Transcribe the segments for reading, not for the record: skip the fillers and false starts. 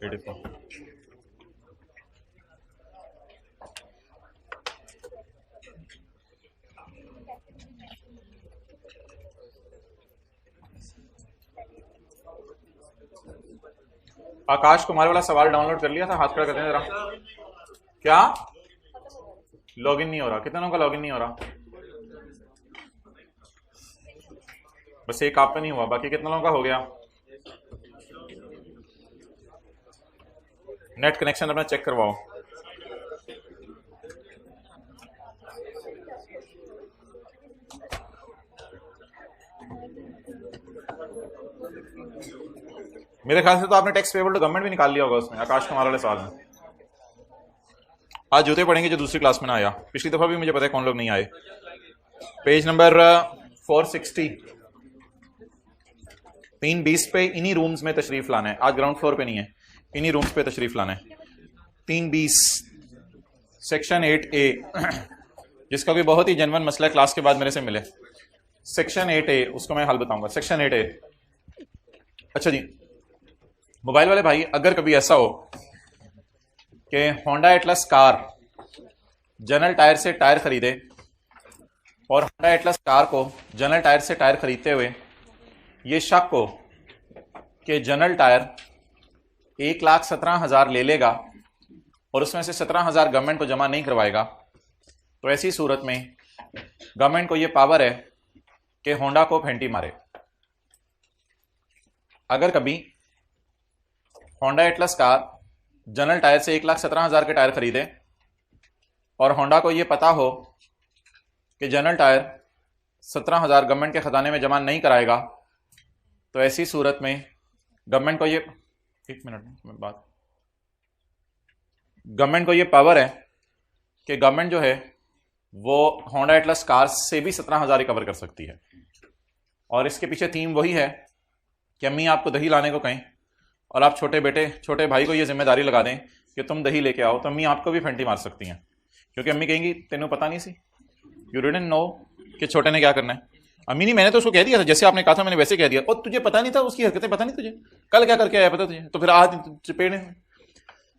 84। आकाश कुमार वाला सवाल डाउनलोड कर लिया था? हाथ खड़ा करते हैं जरा। क्या लॉगिन नहीं हो रहा? कितनों का लॉगिन नहीं हो रहा? बस एक आप पे नहीं हुआ, बाकी कितने लोगों का हो गया? नेट कनेक्शन अपना चेक करवाओ। मेरे ख्याल से तो आपने टैक्स पेबल टू गवर्नमेंट भी निकाल लिया होगा उसमें, आकाश कुमार वाले साल में। आज जूते पढ़ेंगे जो दूसरी क्लास में ना आया। पिछली दफा भी मुझे पता है कौन लोग नहीं आए। पेज नंबर 460, 320 पे इन्हीं रूम्स में तशरीफ लाना है। आज ग्राउंड फ्लोर पे नहीं है, इन्हीं रूम्स पे तशरीफ लाना है। 320 सेक्शन 8A, जिसका भी बहुत ही जेन्युइन मसला है, क्लास के बाद मेरे से मिले। सेक्शन 8A, उसको मैं हल बताऊंगा। Section 8A। अच्छा जी, मोबाइल वाले भाई, अगर कभी ऐसा हो कि Honda Atlas car general tyre से टायर खरीदे और होंडा एटलस कार को जनरल टायर से टायर खरीदते हुए ये शक हो कि जनरल टायर 1,17,000 ले लेगा और उसमें से 17,000 गवर्नमेंट को जमा नहीं करवाएगा, तो ऐसी सूरत में गवर्नमेंट को ये पावर है कि होंडा को फेंटी मारे। अगर कभी Honda Atlas car general tyre से 1,17,000 के टायर खरीदे और होंडा को यह पता हो कि जनरल टायर 17,000 गवर्नमेंट के खजाने में जमा नहीं कराएगा, तो ऐसी सूरत में गवर्नमेंट को ये गवर्नमेंट को ये पावर है कि गवर्नमेंट जो है वो होंडा एटलस कार से भी 17,000 कवर कर सकती है। और इसके पीछे थीम वही है कि अम्मी आपको दही लाने को कहें और आप छोटे भाई को ये जिम्मेदारी लगा दें कि तुम दही लेके आओ, तो अम्मी आपको भी फेंटी मार सकती हैं, क्योंकि अम्मी कहेंगी तेनू पता नहीं सी, यू डिडंट नो कि छोटे ने क्या करना है। अम्मी नहीं, मैंने तो उसको कह दिया था, जैसे आपने कहा था मैंने वैसे कह दिया, और तुझे पता नहीं था, उसकी हरकतें पता नहीं तुझे, कल क्या करके आया पता तुझे, तो फिर आज चपेड़े।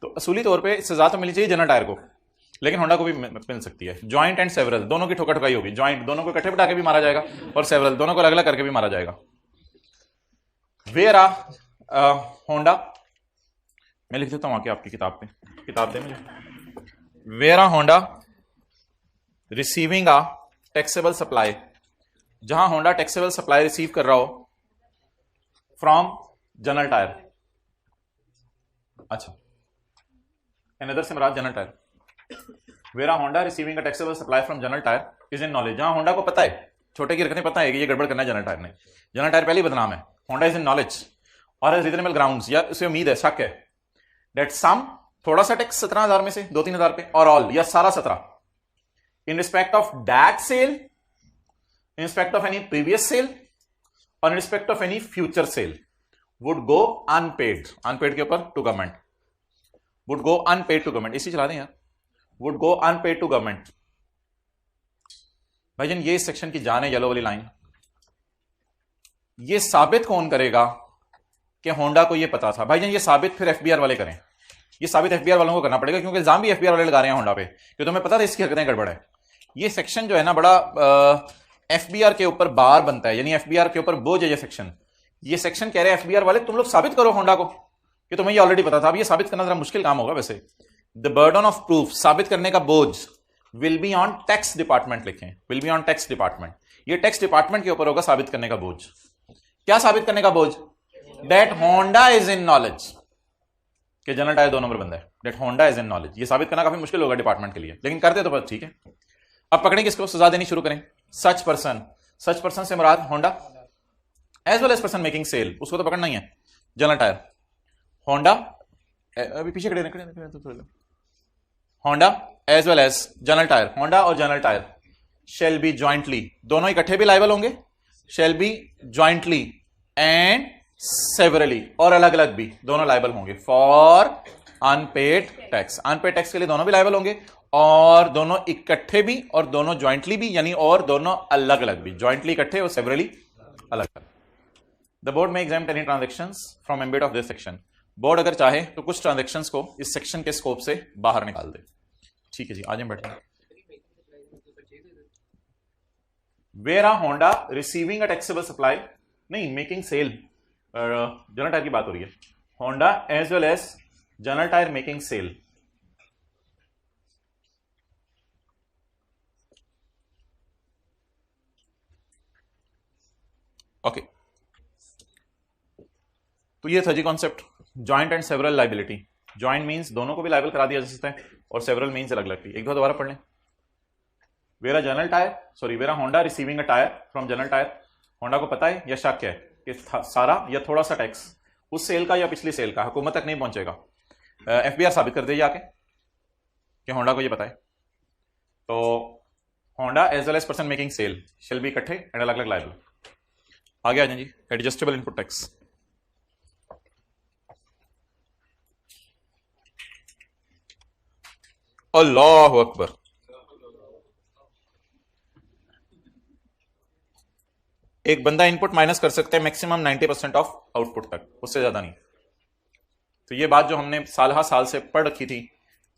तो असूली तौर पर सजा तो मिलनी चाहिए जनरल टायर को, लेकिन होंडा को भी मिल सकती है। जॉइंट एंड सेवरल दोनों की ठोका ठुकाई होगी। जॉइंट दोनों को इकट्ठे बिठा के भी मारा जाएगा और सेवरल दोनों को अलग अलग करके भी मारा जाएगा। वेयर आ होंडा, मैं लिख देता हूं आके आपकी किताब पे, किताब दे मुझे। Where a Honda receiving a taxable supply, जहां होंडा टैक्सेबल सप्लाई रिसीव कर रहा हो फ्रॉम जनरल टायर। अच्छा, अनदर से मुराद General Tyre. Where a Honda receiving a taxable supply from General Tyre is in knowledge, जहां होंडा को पता है, छोटे की हरकतें पता है कि ये गड़बड़ करना है जनरल टायर ने। जनरल टायर पहले ही बदनाम है। होंडा इज इन नॉलेज और एज रीजनेबल ग्राउंड्स, या उसे उम्मीद है, शक है, डेट सम थोड़ा सा टैक्स 17,000 में से 2-3,000 पे, और ऑल या सारा 17 in respect of that sale, in respect of any previous sale और in respect of any future sale would go unpaid. Unpaid के ऊपर to government, would go unpaid to government, इसी चला दें यार, would go unpaid to government. भाईजान ये इस सेक्शन की जान है, येलो वाली लाइन। ये साबित कौन करेगा कि होंडा को ये पता था? भाईजान ये साबित फिर एफबीआर वाले करें, ये साबित एफबीआर वालों को करना पड़ेगा, क्योंकि इल्जाम भी एफबीआर वाले लगा रहे हैं होंडा पे कि तुम्हें पता था इसकी हरकतें गड़बड़ है। ये सेक्शन जो है ना बड़ा एफबीआर के ऊपर बार बनता है, यानी एफबीआर के ऊपर बोझ है ये सेक्शन। ये सेक्शन कह रहे हैं एफबीआर वाले तुम लोग साबित करो होंडा को कि तुम्हें ये ऑलरेडी पता था। अब ये साबित करना जरा मुश्किल काम होगा वैसे। द बर्डन ऑफ प्रूफ, साबित करने का बोझ, will be on tax department लिखें, will be on tax department. ये टैक्स डिपार्टमेंट के ऊपर होगा साबित करने का बोझ। क्या साबित करने का बोझ? That Honda is in knowledge कि जनरल टायर 2 नंबर बंदा है। That Honda is in knowledge, ये साबित करना काफी मुश्किल होगा डिपार्टमेंट के लिए, लेकिन करते तो बस ठीक है। अब पकड़ें किसको, सजा देनी शुरू करें। सच पर्सन, सच पर्सन से मुराद Honda as well as person making sale, उसको तो पकड़ना ही है। जनरल टायर, होंडा, अभी पीछे खड़े, Honda as well as General Tyre, Honda और General Tyre shall be jointly, दोनों इकट्ठे भी लायबल होंगे, shall be jointly and severally, और अलग अलग भी दोनों लायबल होंगे for unpaid tax. Unpaid tax के लिए दोनों भी लायबल होंगे, और दोनों इकट्ठे भी और दोनों ज्वाइंटली भी, यानी और दोनों अलग अलग भी, ज्वाइंटली इकट्ठे और सेवरली अलग अलग। द बोर्ड में exam any transactions from ambit of this section, board अगर चाहे तो कुछ ट्रांजेक्शंस को इस सेक्शन के स्कोप से बाहर निकाल दे। ठीक है जी, आज हम बैठे। Where are Honda receiving a taxable supply, नहीं मेकिंग सेल, जनरल टायर की बात हो रही है। Honda as well as General Tyre making sale. Okay, तो ये था जी concept joint and several liability. Joint means दोनों को भी लाइबल करा दिया जा सकता है, और सेवरल मींस अलग अलग थी। एक दो दोबारा पढ़ लें। Vera general tyre, sorry vera Honda receiving a tyre from General Tyre. Honda को पता है या शक है कि सारा या थोड़ा सा टैक्स उस सेल का या पिछली सेल का हुकूमत तक नहीं पहुंचेगा। एफबीआर साबित कर दे जाके कि होंडा को ये पता है। तो Honda as well as person making sale shall be इकट्ठे एंड अलग अलग लाइबल। आगे आ जाए जी, एडजस्टेबल इनपुट टैक्स। अल्लाह अकबर, एक बंदा इनपुट माइनस कर सकता है मैक्सिमम 90% ऑफ आउटपुट तक, उससे ज्यादा नहीं। तो ये बात जो हमने साल से पढ़ रखी थी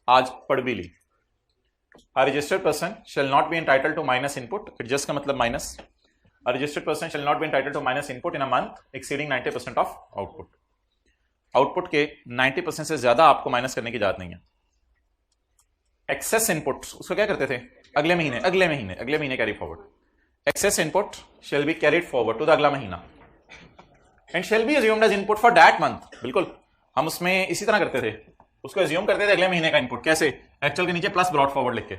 आज पढ़ भी ली। A registered person shall not be entitled to minus input, adjust का मतलब माइनस। A registered person shall not be entitled to minus input in a month exceeding 90% of output. Output के 90% से ज्यादा आपको माइनस करने की इजाजत नहीं है। एक्सेस इनपुट उसको क्या करते थे, अगले महीने carry forward. Excess input shall be carried forward to the अगला महीना and shall be assumed as input for that month. बिल्कुल हम उसमें इसी तरह करते थे, उसको अज्यूम करते थे अगले महीने का इनपुट। कैसे, एक्चुअल के नीचे प्लस ब्रॉट फॉरवर्ड लिख के,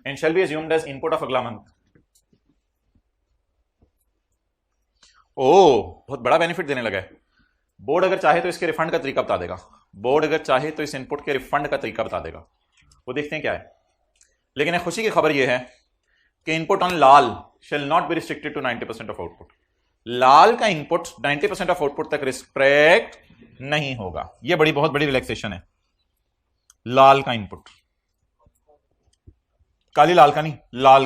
and shall be assumed as input of अगला मंथ। ओ बहुत बड़ा बेनिफिट देने लगा है। बोर्ड अगर चाहे तो इसके रिफंड का तरीका बता देगा। बोर्ड अगर चाहे तो इस इनपुट के रिफंड का तरीका बता देगा, वो देखते हैं क्या है। लेकिन एक खुशी की खबर यह है कि input on Lal shall not be restricted to 90% of output. Lal का इनपुट 90% ऑफ आउटपुट तक रिस्ट्रिक्ट नहीं होगा। यह बहुत बड़ी रिलैक्सेशन है। लाल का इनपुट, काली लाल का नहीं, लाल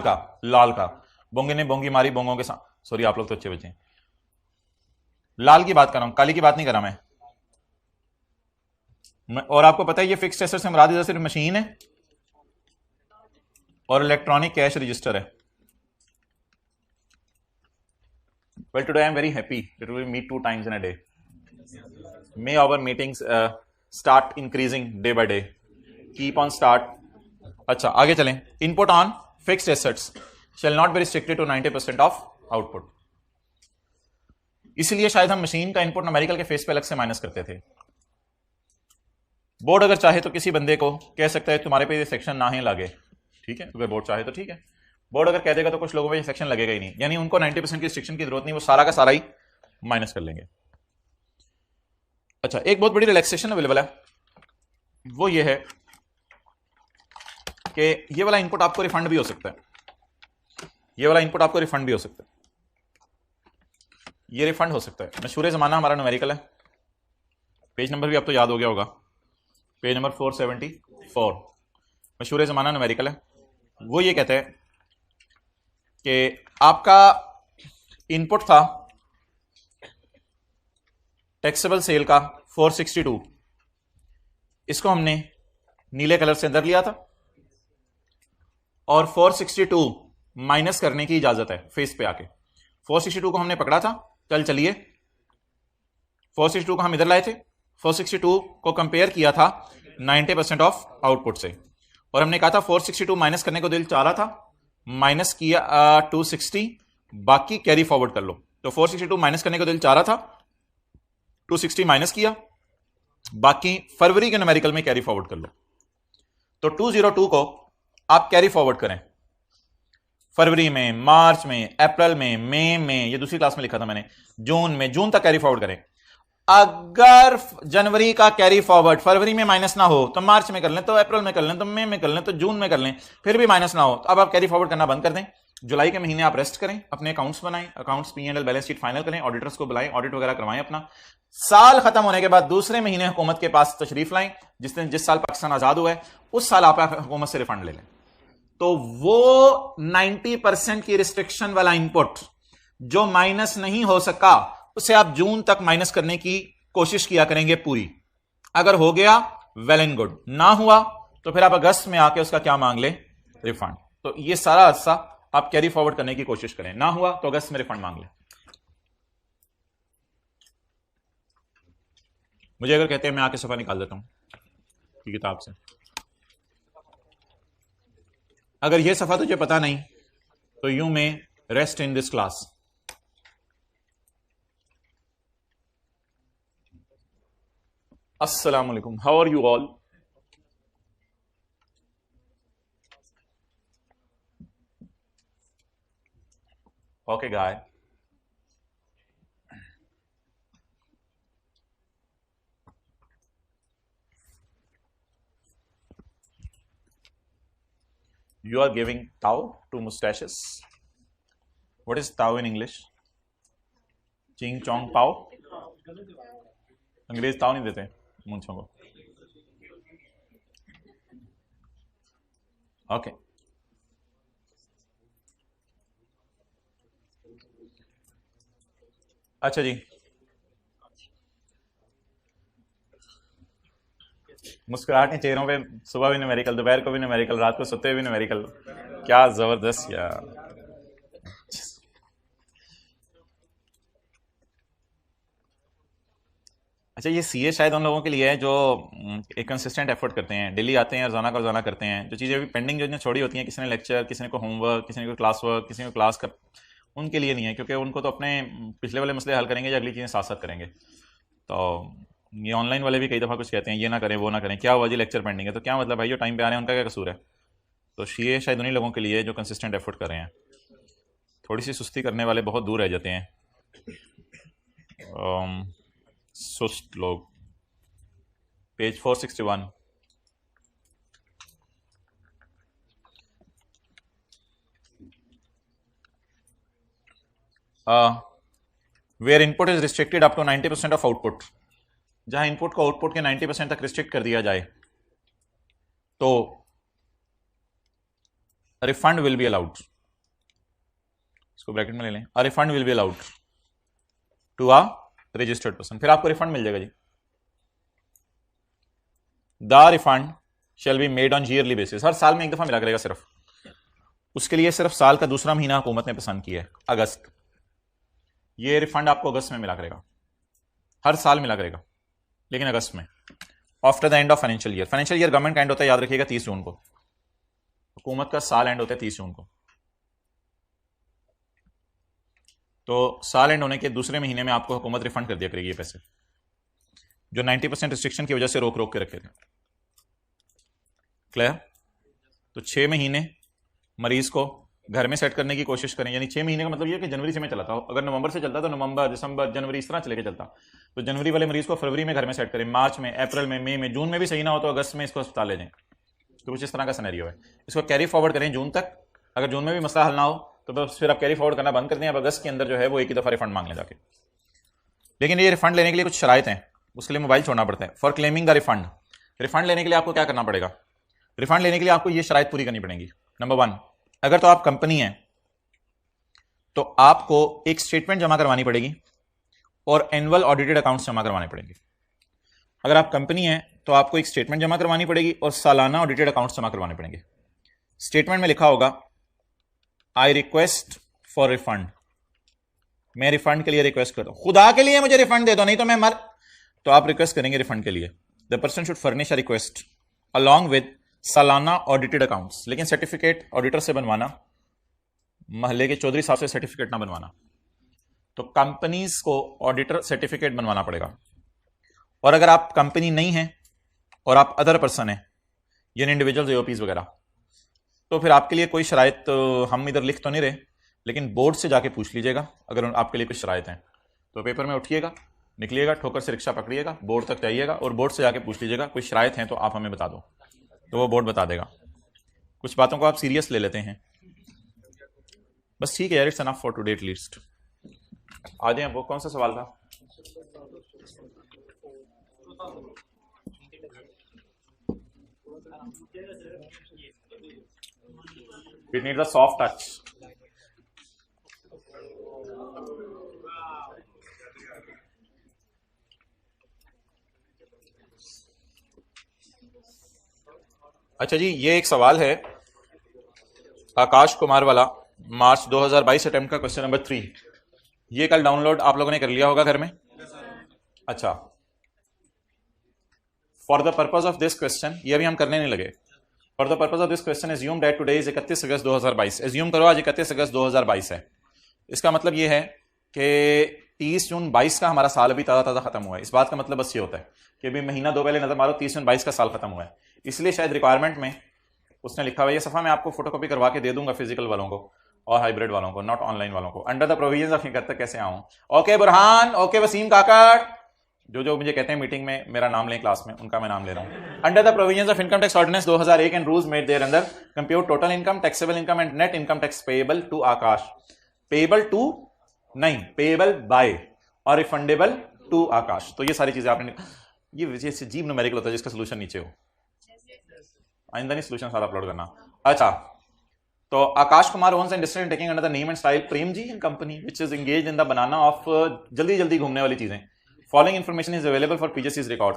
का बोंगे ने बोंगी मारी बोंगों के साथ, सॉरी आप लोग तो अच्छे बच्चे हैं। लाल की बात कर रहा हूं, काली की बात नहीं कर रहा मैं। और आपको पता है ये फिक्स्ड एसेट से मुराद सिर्फ मशीन है और इलेक्ट्रॉनिक कैश रजिस्टर है। Well, today I am very happy that we will meet 2 times in a day. May our meetings start increasing day by day. Keep on start. अच्छा आगे चलें। Input on fixed assets shall not be restricted to 90% of output. इसलिए शायद हम machine का input numerical के face पे अलग से माइनस करते थे। बोर्ड अगर चाहे तो किसी बंदे को कह सकता है तुम्हारे पे ये सेक्शन ना ही लगे, ठीक है, अगर बोर्ड चाहे तो ठीक है। बोर्ड अगर कह देगा तो कुछ लोगों पे ये सेक्शन लगेगा ही नहीं, यानी उनको 90% की रिस्ट्रिक्शन की जरूरत नहीं, वो सारा का सारा ही माइनस कर लेंगे। अच्छा, एक बहुत बड़ी रिलैक्सेशन अवेलेबल है, वो ये है कि ये वाला इनपुट आपको रिफंड भी हो सकता है। ये वाला इनपुट आपको रिफंड भी हो सकता है, ये रिफंड हो सकता है। मशहूर ज़माना हमारा न्यूमेरिकल है, पेज नंबर भी आप तो याद हो गया होगा, पेज नंबर 474। मशहूर ज़माना न्यूमेरिकल है, वो ये कहते हैं कि आपका इनपुट था टैक्सेबल सेल का 462, इसको हमने नीले कलर से अंदर लिया था और 462 माइनस करने की इजाजत है फेस पे आके। 462 को हमने पकड़ा था, चलिए 462 को हम इधर लाए थे, 462 को कंपेयर किया था 90% ऑफ आउटपुट से, और हमने कहा था 462 माइनस करने को दिल चाह रहा था, माइनस किया 260, बाकी कैरी फॉरवर्ड कर लो। तो 462 माइनस करने को दिल चाह रहा था, 260 माइनस किया, बाकी फरवरी के न्यूमेरिकल में कैरी फॉरवर्ड कर लो। तो 202 को आप कैरी फॉरवर्ड करें फरवरी में, मार्च में, अप्रैल में, मई में, ये दूसरी क्लास में लिखा था मैंने, जून में, जून तक कैरी फॉरवर्ड करें। अगर जनवरी का कैरी फॉरवर्ड फरवरी में माइनस ना हो तो मार्च में कर लें, तो अप्रैल में कर लें, तो मई में कर लें, तो जून में कर लें, फिर भी माइनस ना हो तो अब आप कैरी फॉरवर्ड करना बंद कर दें। जुलाई के महीने आप रेस्ट करें, अपने अकाउंट्स बनाएं, accounts P&L balance sheet final करें, ऑडिटर्स को बुलाएं, ऑडिट वगैरह करवाएं अपना। साल खत्म होने के बाद दूसरे महीने हुकूमत के पास तशरीफ लाएं, जिस साल पाकिस्तान आजाद हुआ है उस साल आप हुकूमत से रिफंड ले लें। तो वो 90% की रिस्ट्रिक्शन वाला इनपुट जो माइनस नहीं हो सका, उसे आप जून तक माइनस करने की कोशिश किया करेंगे पूरी, अगर हो गया वेल एंड गुड, ना हुआ तो फिर आप अगस्त में आके उसका क्या मांग ले, रिफंड। तो ये सारा अरसा आप कैरी फॉरवर्ड करने की कोशिश करें, ना हुआ तो अगस्त में रिफंड मांग ले। मुझे अगर कहते हैं मैं आके सफा निकाल देता हूं किताब से, अगर ये सफा तुझे पता नहीं तो यू में रेस्ट इन दिस क्लास। अस्सलाम वालेकुम, how are you all? Okay guy, you are giving tau to mustaches. What is tau in English? चिंग चोंग पाओ। अंग्रेज ताव नहीं देते मूंछों को। ओके, अच्छा जी, मुस्कुराहट नहीं चेहरों पे, सुबह भी न्यूमेरिकल, दोपहर को भी न्यूमेरिकल, रात को सोते भी न्यूमेरिकल, क्या जबरदस्त यार। अच्छा, ये सीए शायद उन लोगों के लिए है जो एक कंसिस्टेंट एफर्ट करते हैं, डेली आते हैं, रोजाना का रोजाना करते हैं, जो चीज़ें अभी पेंडिंग जो छोड़ी होती हैं, किसी ने लेक्चर, किसी ने को होमवर्क, किसी ने को क्लास वर्क, किसी ने को क्लास कर, उनके लिए नहीं है, क्योंकि उनको तो अपने पिछले वाले मसले हल करेंगे या अगली चीज़ें साथ साथ करेंगे। तो ये ऑनलाइन वाले भी कई दफ़ा कुछ कहते हैं, ये ना करें वो ना करें, क्या हुआ जी लेक्चर पेंडिंग है, तो क्या मतलब भाई जो टाइम पे आ रहे हैं उनका क्या कसूर है। तो ये शायद उन्हीं लोगों के लिए जो कंसिस्टेंट एफर्ट कर रहे हैं, थोड़ी सी सुस्ती करने वाले बहुत दूर रह जाते हैं। सुस्त लोग, page 461, where input is restricted up to 90% of output, जहां इनपुट को आउटपुट के 90% तक रिस्ट्रिक्ट कर दिया जाए तो रिफंड विल बी अलाउड, इसको ब्रैकेट में ले लें, a refund will be allowed to a registered person, फिर आपको रिफंड मिल जाएगा जी। The refund shall be made on yearly basis, हर साल में एक दफा मिला करेगा सिर्फ, उसके लिए सिर्फ साल का दूसरा महीना हुकूमत ने पसंद किया है, अगस्त। ये रिफंड आपको अगस्त में मिला करेगा, हर साल मिला करेगा, लेकिन अगस्त में, after the end of financial year. Financial year government का एंड होता है, याद रखिएगा 30 जून को, हुकूमत का साल एंड होता है 30 जून को। तो साल एंड होने के दूसरे महीने में आपको हुकूमत रिफंड कर दिया करेगी ये पैसे, जो 90% रिस्ट्रिक्शन की वजह से रोक रोक के रखे थे। क्लियर? तो 6 महीने मरीज को घर में सेट करने की कोशिश करें, यानी 6 महीने का मतलब ये कि जनवरी से मैं चलाता हूं, अगर नवंबर से चलता तो नवंबर, दिसंबर, जनवरी, इस तरह चले के चलता, तो जनवरी वाले मरीज को फरवरी में घर में सेट करें, मार्च में, अप्रैल में, मई में, जून में भी सही ना हो तो अगस्त में इसको अस्पताल ले जाएं। तो कुछ इस तरह का सिनेरियो है, इसको कैरी फॉरवर्ड करें जून तक, अगर जून में भी मसला हल ना हो तो बस फिर आप कैरी फॉरवर्ड करना बंद कर दें, अब अगस्त के अंदर जो है वो एक ही दफा रिफंड मांग लें जाके। लेकिन ये रिफंड लेने के लिए कुछ शराइत हैं, उसके लिए मोबाइल छोड़ना पड़ता है। For claiming the refund, refund लेने के लिए आपको क्या करना पड़ेगा, रिफंड लेने के लिए आपको ये शराइत पूरी करनी पड़ेगी। नंबर 1, अगर तो आप कंपनी है तो आपको एक स्टेटमेंट जमा करवानी पड़ेगी और एनुअल ऑडिटेड अकाउंट्स जमा करवाने पड़ेंगे। अगर आप कंपनी है तो आपको एक स्टेटमेंट जमा करवानी पड़ेगी और सालाना ऑडिटेड अकाउंट्स जमा करवाने पड़ेंगे। स्टेटमेंट में लिखा होगा आई रिक्वेस्ट फॉर रिफंड, मैं रिफंड के लिए रिक्वेस्ट करता हूं, खुदा के लिए मुझे रिफंड दे दो नहीं तो मैं मर, तो आप रिक्वेस्ट करेंगे रिफंड के लिए। The person should furnish a request along with सालाना ऑडिटेड अकाउंट्स, लेकिन सर्टिफिकेट ऑडिटर से बनवाना, महल्ले के चौधरी साहब से सर्टिफिकेट ना बनवाना। तो कंपनीज को ऑडिटर सर्टिफिकेट बनवाना पड़ेगा। और अगर आप कंपनी नहीं है और आप अदर पर्सन है, यानी इंडिविजुअल्स, एओपीज वगैरह, तो फिर आपके लिए कोई शराइत हम इधर लिख तो नहीं रहे, लेकिन बोर्ड से जाके पूछ लीजिएगा अगर आपके लिए कुछ शराइत हैं। तो पेपर में उठिएगा, निकलिएगा, ठोकर से रिक्शा पकड़िएगा, बोर्ड तक जाइएगा और बोर्ड से जाके पूछ लीजिएगा कोई शराइत हैं तो आप हमें बता दो, तो वो बोर्ड बता देगा। कुछ बातों को आप सीरियस ले लेते हैं, बस ठीक है यार, it's enough for today at least. आ जाए, वो कौन सा सवाल था? It needs a soft touch. अच्छा जी, ये एक सवाल है आकाश कुमार वाला, मार्च 2022 अटेम्प्ट का क्वेश्चन नंबर 3। ये कल डाउनलोड आप लोगों ने कर लिया होगा घर में। अच्छा, for the purpose of this question, ये अभी हम करने नहीं लगे। For the purpose of this question assume that today is 31 August 2022। Assume करो आज 31 अगस्त 2022 है। इसका मतलब ये है कि 30 जून 22 का हमारा साल अभी ताज़ा ताज़ा खत्म हुआ है। इस बात का मतलब बस ये होता है कि अभी महीना दो पहले नजर मारो, 30 जून 22 का साल खत्म हुआ है। इसलिए शायद रिक्वायरमेंट में उसने लिखा हुआ, ये सफा मैं आपको फोटोकॉपी करवा के दे दूंगा फिजिकल वालों को और हाइब्रिड वालों को, नॉट ऑनलाइन वालों को। Under the provisions of income तक कैसे आऊं? ओके बुरहान, ओके वसीम काकड़, जो जो मुझे कहते हैं मीटिंग में मेरा नाम लें क्लास में, उनका मैं नाम ले रहा हूं। Under the provisions of income tax ordinance 2001 and rules made thereunder compute total income, taxable income and net income tax payable to Akash. Payable to नहीं, पेएबल बाय और रिफंडेबल टू आकाश। तो ये सारी चीजें आपने, ये वजह से अजीब न्यूमेरिकल होता है जिसका सोल्यूशन नीचे हो। आइंदा नहीं सोल्यूशन सारा अपलोड करना। अच्छा, तो Akash Kumar owns and district taking under the name and style Prem ji and company which is engaged in the बनाना ऑफ जल्दी जल्दी घूमने वाली चीजें। Following information is available for पीजीसीज रिकॉर्ड।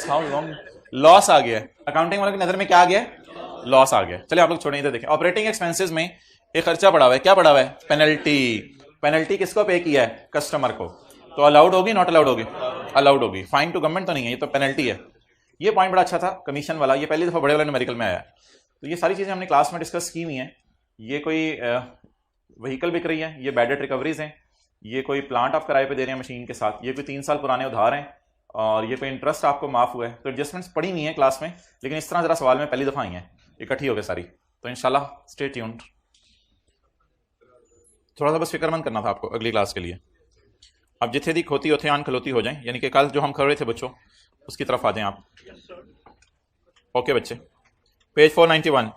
हाउ लॉन्ग लॉस आ गया है, अकाउंटिंग वालों की नजर में क्या आ गया है? लॉस आ गया। चलिए आप लोग छोड़ें, इधर देखें। ऑपरेटिंग एक्सपेंसेस में एक खर्चा पड़ा हुआ है, क्या पड़ा हुआ है? पेनल्टी। पेनल्टी किसको पे किया है? कस्टमर को। तो अलाउड होगी नॉट अलाउड होगी? अलाउड होगी। फाइन टू गवर्नमेंट तो नहीं है, ये तो पेनल्टी है। ये पॉइंट बड़ा अच्छा था, कमीशन वाला, ये पहली दफा बड़े वाले न्यूमेरिकल में आया। तो ये सारी चीजें हमने क्लास में डिस्कस की हुई हैं। ये कोई व्हीकल बिक रही है, ये बैड डेट रिकवरीज हैं, ये कोई प्लांट आप किराए पे दे रहे हैं मशीन के साथ, ये कोई 3 साल पुराने उधार हैं, और ये कोई इंटरेस्ट आपको माफ हुआ है। तो एडजस्टमेंट्स पड़ी नहीं है क्लास में, लेकिन इस तरह जरा सवाल में पहली दफा आई हैं इकट्ठी हो गए सारी। तो इंशाल्लाह स्टे ट्यून्ड। थोड़ा सा बस फिक्रमंद करना था आपको अगली क्लास के लिए। अब जिथे दी खोती होते आन खलोती हो जाएं, यानी कि कल जो हम कर रहे थे बच्चों उसकी तरफ आ जाएं आप। ओके बच्चे, पेज 491।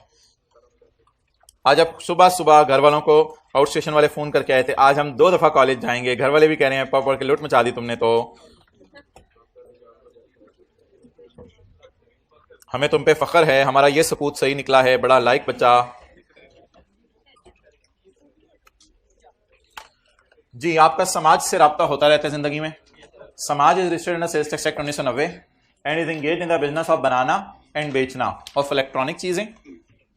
आज अब सुबह सुबह घर वालों को आउट स्टेशन वाले फोन करके आए थे, आज हम 2 दफा कॉलेज जाएंगे। घर वाले भी कह रहे हैं पढ़ के लूट मचा दी तुमने, तो हमें तुम पे फख्र है, हमारा ये सपूत सही निकला है, बड़ा लाइक बच्चा। जी, आपका समाज से राब्ता होता रहता है जिंदगी में। Samaj is registered in sales tax act 1990 and is engaged in the business of बनाना एंड बेचना ऑफ इलेक्ट्रॉनिक चीजें,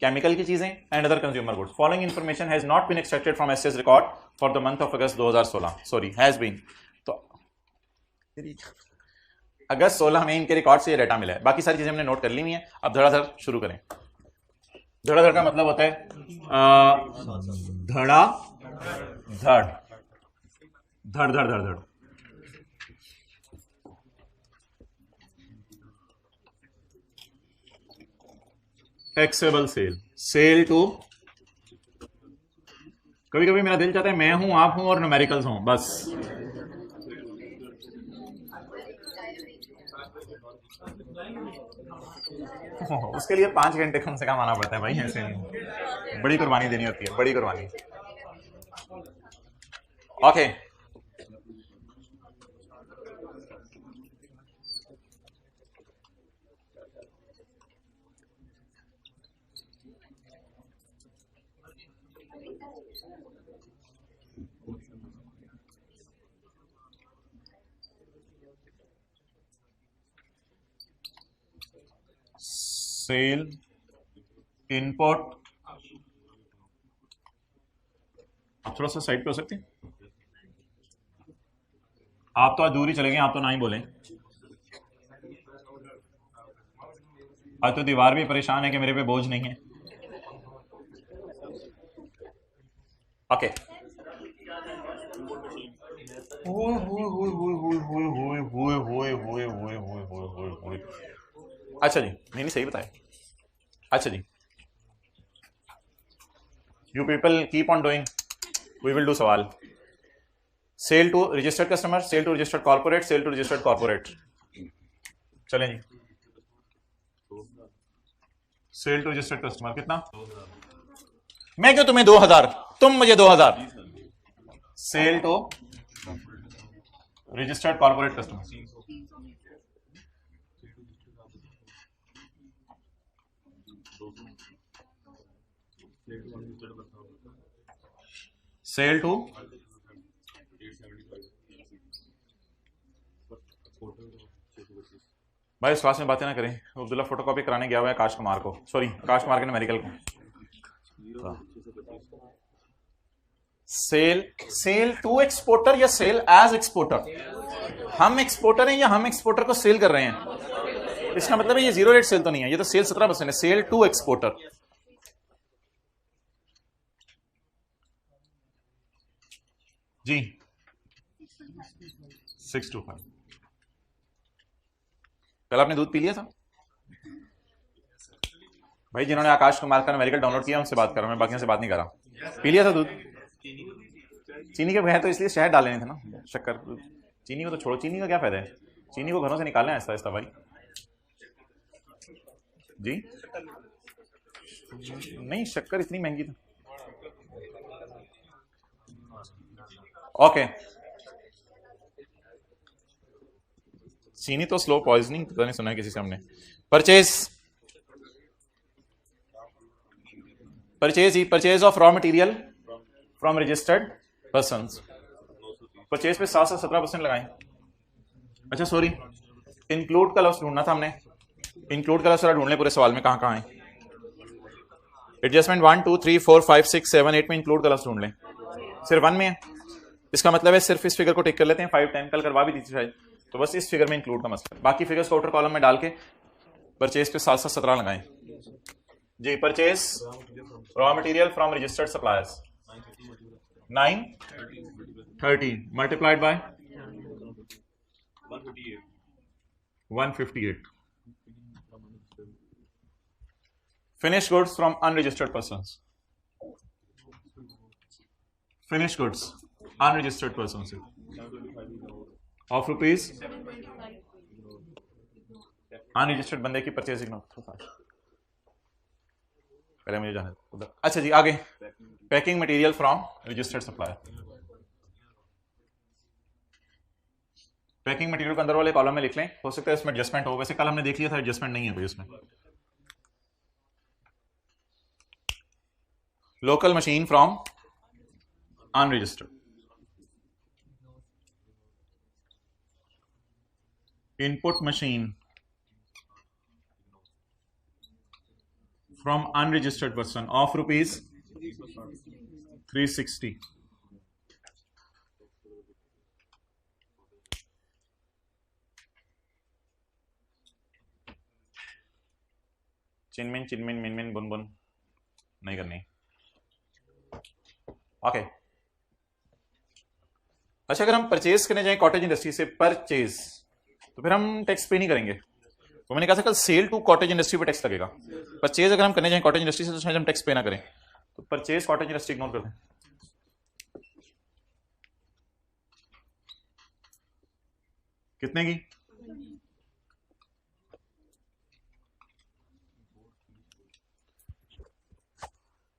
केमिकल की चीजें and other consumer goods. Following information has not been extracted from SS record for the month of August 2016। Sorry, has been. तो अगस्त 16 में इनके record से ये डाटा मिला है, बाकी सारी चीजें हमने नोट कर ली हुई हैं। अब धड़ाधड़ शुरू करें। धड़ाधड़ का मतलब होता है धड़ा धड़, धड़ धड़ धड़ धड़। टैक्सेबल सेल, सेल टू, कभी कभी मेरा दिल चाहता है मैं हूं, आप हूं और न्यूमेरिकल्स हूं बस। उसके लिए 5 घंटे कम से कम आना पड़ता है भाई, ऐसे नहीं, बड़ी कुर्बानी देनी होती है, बड़ी कुर्बानी। Okay, sale input. आप थोड़ा सा साइड पे हो सकते हैं? आप तो आज दूर ही चले गए, आप तो ना ही बोलें। आज तो दीवार भी परेशान है कि मेरे पे बोझ नहीं है। ओके, अच्छा जी, नहीं सही बताया। अच्छा जी, you people keep on doing, we will do सवाल। Sale to registered customer, sale to registered corporate, sale to registered corporate. चलें जी, सेल टू रजिस्टर्ड कस्टमर कितना? मैं क्यों तुम्हें 2000, तुम मुझे 2000। Sale to registered corporate customer, sale to भाई इस क्लास में बातें ना करें, अब्दुल्ला फोटोकॉपी कराने गया हुआ है आकाश कुमार को, सॉरी आकाश कुमार के न्यूमेरिकल को। सेल टू एक्सपोर्टर या सेल एज एक्सपोर्टर? हम एक्सपोर्टर हैं या हम एक्सपोर्टर को सेल कर रहे हैं? इसका मतलब है ये जीरो रेट सेल तो नहीं है, ये तो सेल 17% है। सेल टू एक्सपोर्टर, जी 625। कल आपने दूध पी लिया था भाई? जिन्होंने आकाश कुमार का न्यूमेरिकल डाउनलोड किया उनसे बात कर रहा हूं मैं, बाकियों से बात नहीं कर रहा। पी लिया था दूध? चीनी के बगैर तो इसलिए शहद डाल लेने थे ना, शक्कर। चीनी को तो छोड़ो, चीनी का क्या फायदा है? चीनी को घरों से निकालना है आहिस्ता आहिस्ता भाई। जी नहीं, शक्कर इतनी महंगी थी। ओके, चीनी तो स्लो पॉइजनिंग, पता नहीं सुना है किसी से हमने। Purchase of raw material from registered persons. Purchase पे 7 से 17% लगाएं। अच्छा सॉरी, इंक्लूड का लफ्ज ढूंढना था हमने। इंक्लूड का लफ्ज ढूंढ लें पूरे सवाल में, कहां कहां है। एडजस्टमेंट 1 2 3 4 5 6 7 8 में इंक्लूड का लफ्ज ढूंढ लें। सिर्फ 1 में है, इसका मतलब है सिर्फ इस फिगर को टिक कर लेते हैं। 5 10 कल करवा भी दी थी शायद, तो बस इस फिगर में इंक्लूड का मसला। बाकी फिगर्स को आउटर कॉलम में डाल के परचेज पे 7 से 17 लगाएं। जी, purchase raw material from registered suppliers 930 multiplied by 158। Finish goods from unregistered persons, finish goods unregistered persons of rupees. Unregistered बंदे की परचेज इग्नोर, पहले मुझे जाना उधर। अच्छा जी आगे, packing material from registered supplier. Packing material को अंदर वाले कॉलम में लिख लें, हो सकता है इसमें एडजस्टमेंट हो। वैसे कल हमने देख लिया था एडजस्टमेंट नहीं है कोई उसमें। Local machine from unregistered, input machine from unregistered person of rupees 360। चिनमिन चिनमिन Minmin बुन बुन नहीं करनी। ओके अच्छा, अगर हम परचेज करने जाएं कॉटेज इंडस्ट्री से परचेज, तो फिर हम टैक्स पे नहीं करेंगे। तो मैंने कहा था कल सेल टू कॉटेज इंडस्ट्री पे टैक्स लगेगा। परचेज अगर हम करने जाएं कॉटेज इंडस्ट्री से तो शायद हम टैक्स पे ना करें, तो परचेज कॉटेज इंडस्ट्री इग्नोर कर दें। कितने की?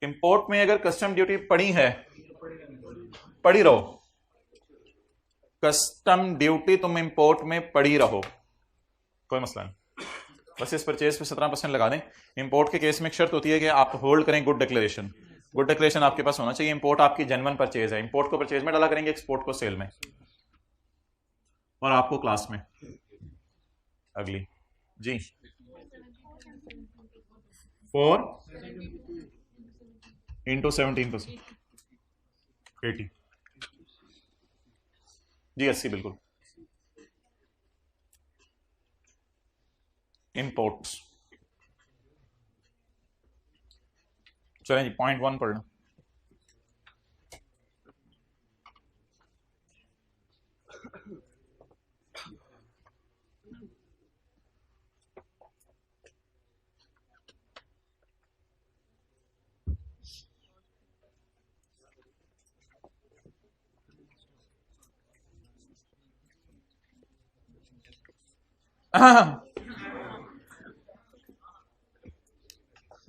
इंपोर्ट में अगर कस्टम ड्यूटी पड़ी है, पड़ी रहो। कस्टम ड्यूटी तुम इंपोर्ट में पड़ी रहो, कोई मसला नहीं। बस इस परचेज पे 17% लगा दें। इंपोर्ट के केस में एक शर्त होती है कि आप होल्ड करें गुड डिक्लेरेशन। गुड डिक्लेरेशन आपके पास होना चाहिए। इंपोर्ट आपकी जेन्युइन परचेज है। इंपोर्ट को परचेज में डाला करेंगे, एक्सपोर्ट को सेल में। और आपको क्लास में अगली जी 4 इंटू 17% 80 जी 80 बिल्कुल। इंपोर्ट्स चलें जी, पॉइंट 1 पढ़ना।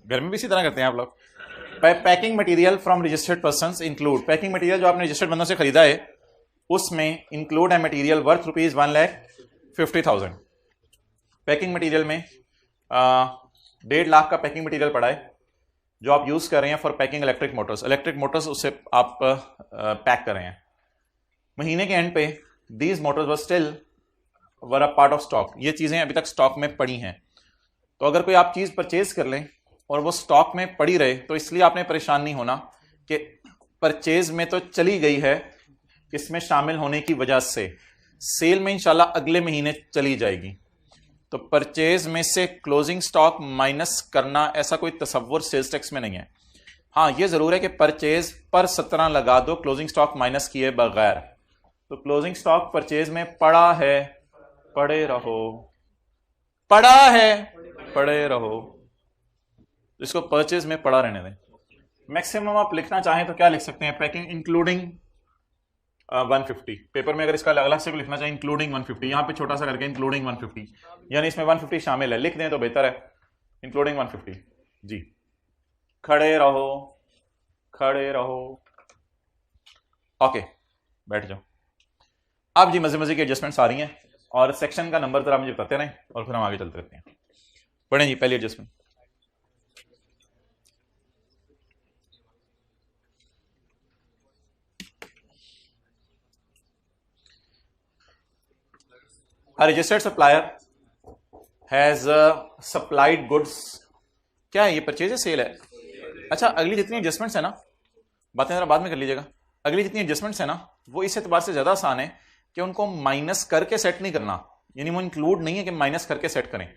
घर में भी इसी तरह करते हैं आप लोग। Packing material from registered persons include, packing material जो आपने रजिस्टर्ड बंदों से खरीदा है उसमें इंक्लूड है material worth rupees 1,50,000। Packing material में 1.5 लाख का पैकिंग मटेरियल पड़ा है जो आप यूज कर रहे हैं for packing electric Motors. Electric Motors उससे आप पैक कर रहे हैं। महीने के एंड पे these Motors were still were a part of stock, ये चीजें अभी तक स्टॉक में पड़ी हैं। तो अगर कोई आप चीज परचेज कर लें और वो स्टॉक में पड़ी रहे तो इसलिए आपने परेशान नहीं होना कि परचेज में तो चली गई है, इसमें शामिल होने की वजह से सेल में इंशाल्लाह अगले महीने चली जाएगी। तो परचेज में से क्लोजिंग स्टॉक माइनस करना ऐसा कोई तसव्वुर सेल्स टैक्स में नहीं है। हाँ, ये जरूर है कि परचेज पर 17 लगा दो क्लोजिंग स्टॉक माइनस किए बगैर। तो क्लोजिंग स्टॉक परचेज में पड़ा है, पड़े रहो, पड़ा है, पड़े रहो, इसको परचेज में पड़ा रहने दें। मैक्सिमम आप लिखना चाहें तो क्या लिख सकते हैं, पैकिंग इंक्लूडिंग 150। पेपर में अगर इसका अलग से लिखना चाहें इंक्लूडिंग 150, यहां पे छोटा सा करके इंक्लूडिंग 150, यानी इसमें 150 शामिल है, लिख दें तो बेहतर है, इंक्लूडिंग 150 जी। खड़े रहो, खड़े रहो, ओके, बैठ जाओ। अब जी मजे मजे की एडजस्टमेंट्स आ रही हैं और सेक्शन का नंबर जरा मुझे बताते रहें और फिर हम आगे चलते रहते हैं। पढ़ें जी पहली adjustment. A registered supplier has supplied goods, क्या है ये, परचेज है, सेल है? अच्छा, अगली जितनी एडजस्टमेंट्स है ना, बातें जरा बाद में कर लीजिएगा, अगली जितनी एडजस्टमेंट्स है ना वो इस एतबार से ज्यादा आसान है कि उनको माइनस करके सेट नहीं करना, यानी वो इंक्लूड नहीं है कि माइनस करके सेट करें,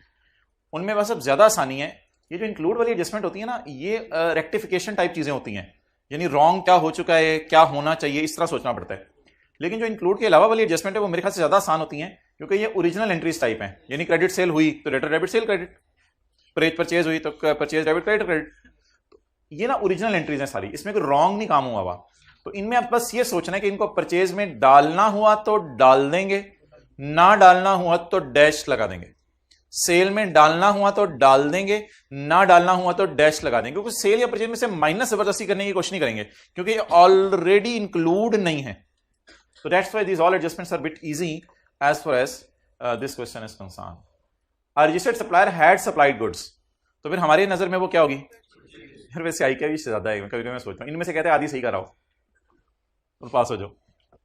उनमें बस अब ज्यादा आसानी है। ये जो इंक्लूड वाली एडजस्टमेंट होती है ना, ये रेक्टिफिकेशन टाइप चीजें होती हैं, यानी रॉन्ग क्या हो चुका है, क्या होना चाहिए, इस तरह सोचना पड़ता है। लेकिन जो इंक्लूड के अलावा वाली एडजस्टमेंट है वो मेरे ख्याल से ज्यादा आसान होती हैं, क्योंकि ये ओरिजिनल एंट्रीज टाइप हैं, यानी क्रेडिट सेल हुई तो debit debit cell credit, purchase हुई तो परचेज डेबिट क्रेडिट क्रेडिट, ये ना ओरिजिनल एंट्रीज हैं सारी, इसमें कोई रॉन्ग नहीं काम हुआ हुआ। तो इनमें आप बस ये सोचना है कि इनको परचेज में डालना हुआ तो डाल देंगे, ना डालना हुआ तो डैश लगा देंगे, सेल में डालना हुआ तो डाल देंगे, ना डालना हुआ तो डैश लगा देंगे, क्योंकि सेल या परचेज में से माइनस जबरदस्ती करने की कोशिश नहीं करेंगे, क्योंकि ये ऑलरेडी इंक्लूड नहीं है। So that's why these all adjustments are a bit easy as far as this question is concerned. A registered supplier had supplied goods. तो फिर हमारी नजर में वो क्या होगी, फिर वैसे आई क्या भी ज्यादा है, कभी कभी मैं सोचता हूँ इनमें से कहते हैं आधी सही कराओ और पास हो जाओ,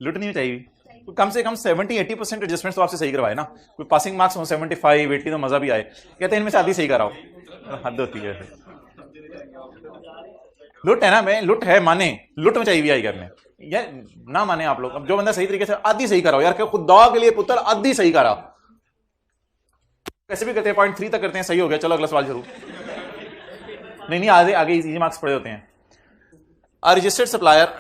लुट नहीं चाहिए, तो कम से कम 70-80% एडजस्टमेंट्स तो आपसे सही करवाए ना, कोई पासिंग मार्क्स हो 75-80 तो मजा भी आए, कहते हैं इनमें से आधी सही कराओ, हद होती है। लुट है ना, मैं लुट है माने, लुट में चाहिए भी आई करने, या ना माने आप लोग, अब जो बंदा सही तरीके से आधी सही कराओ यार, खुदा के लिए पुत्र आधी सही करा, कैसे भी करते हैं 0.3 तक करते हैं, सही हो गया, चलो अगला सवाल जरूर, नहीं आगे आगे इजी मार्क्स पड़े होते हैं। आ रजिस्टर्ड सप्लायर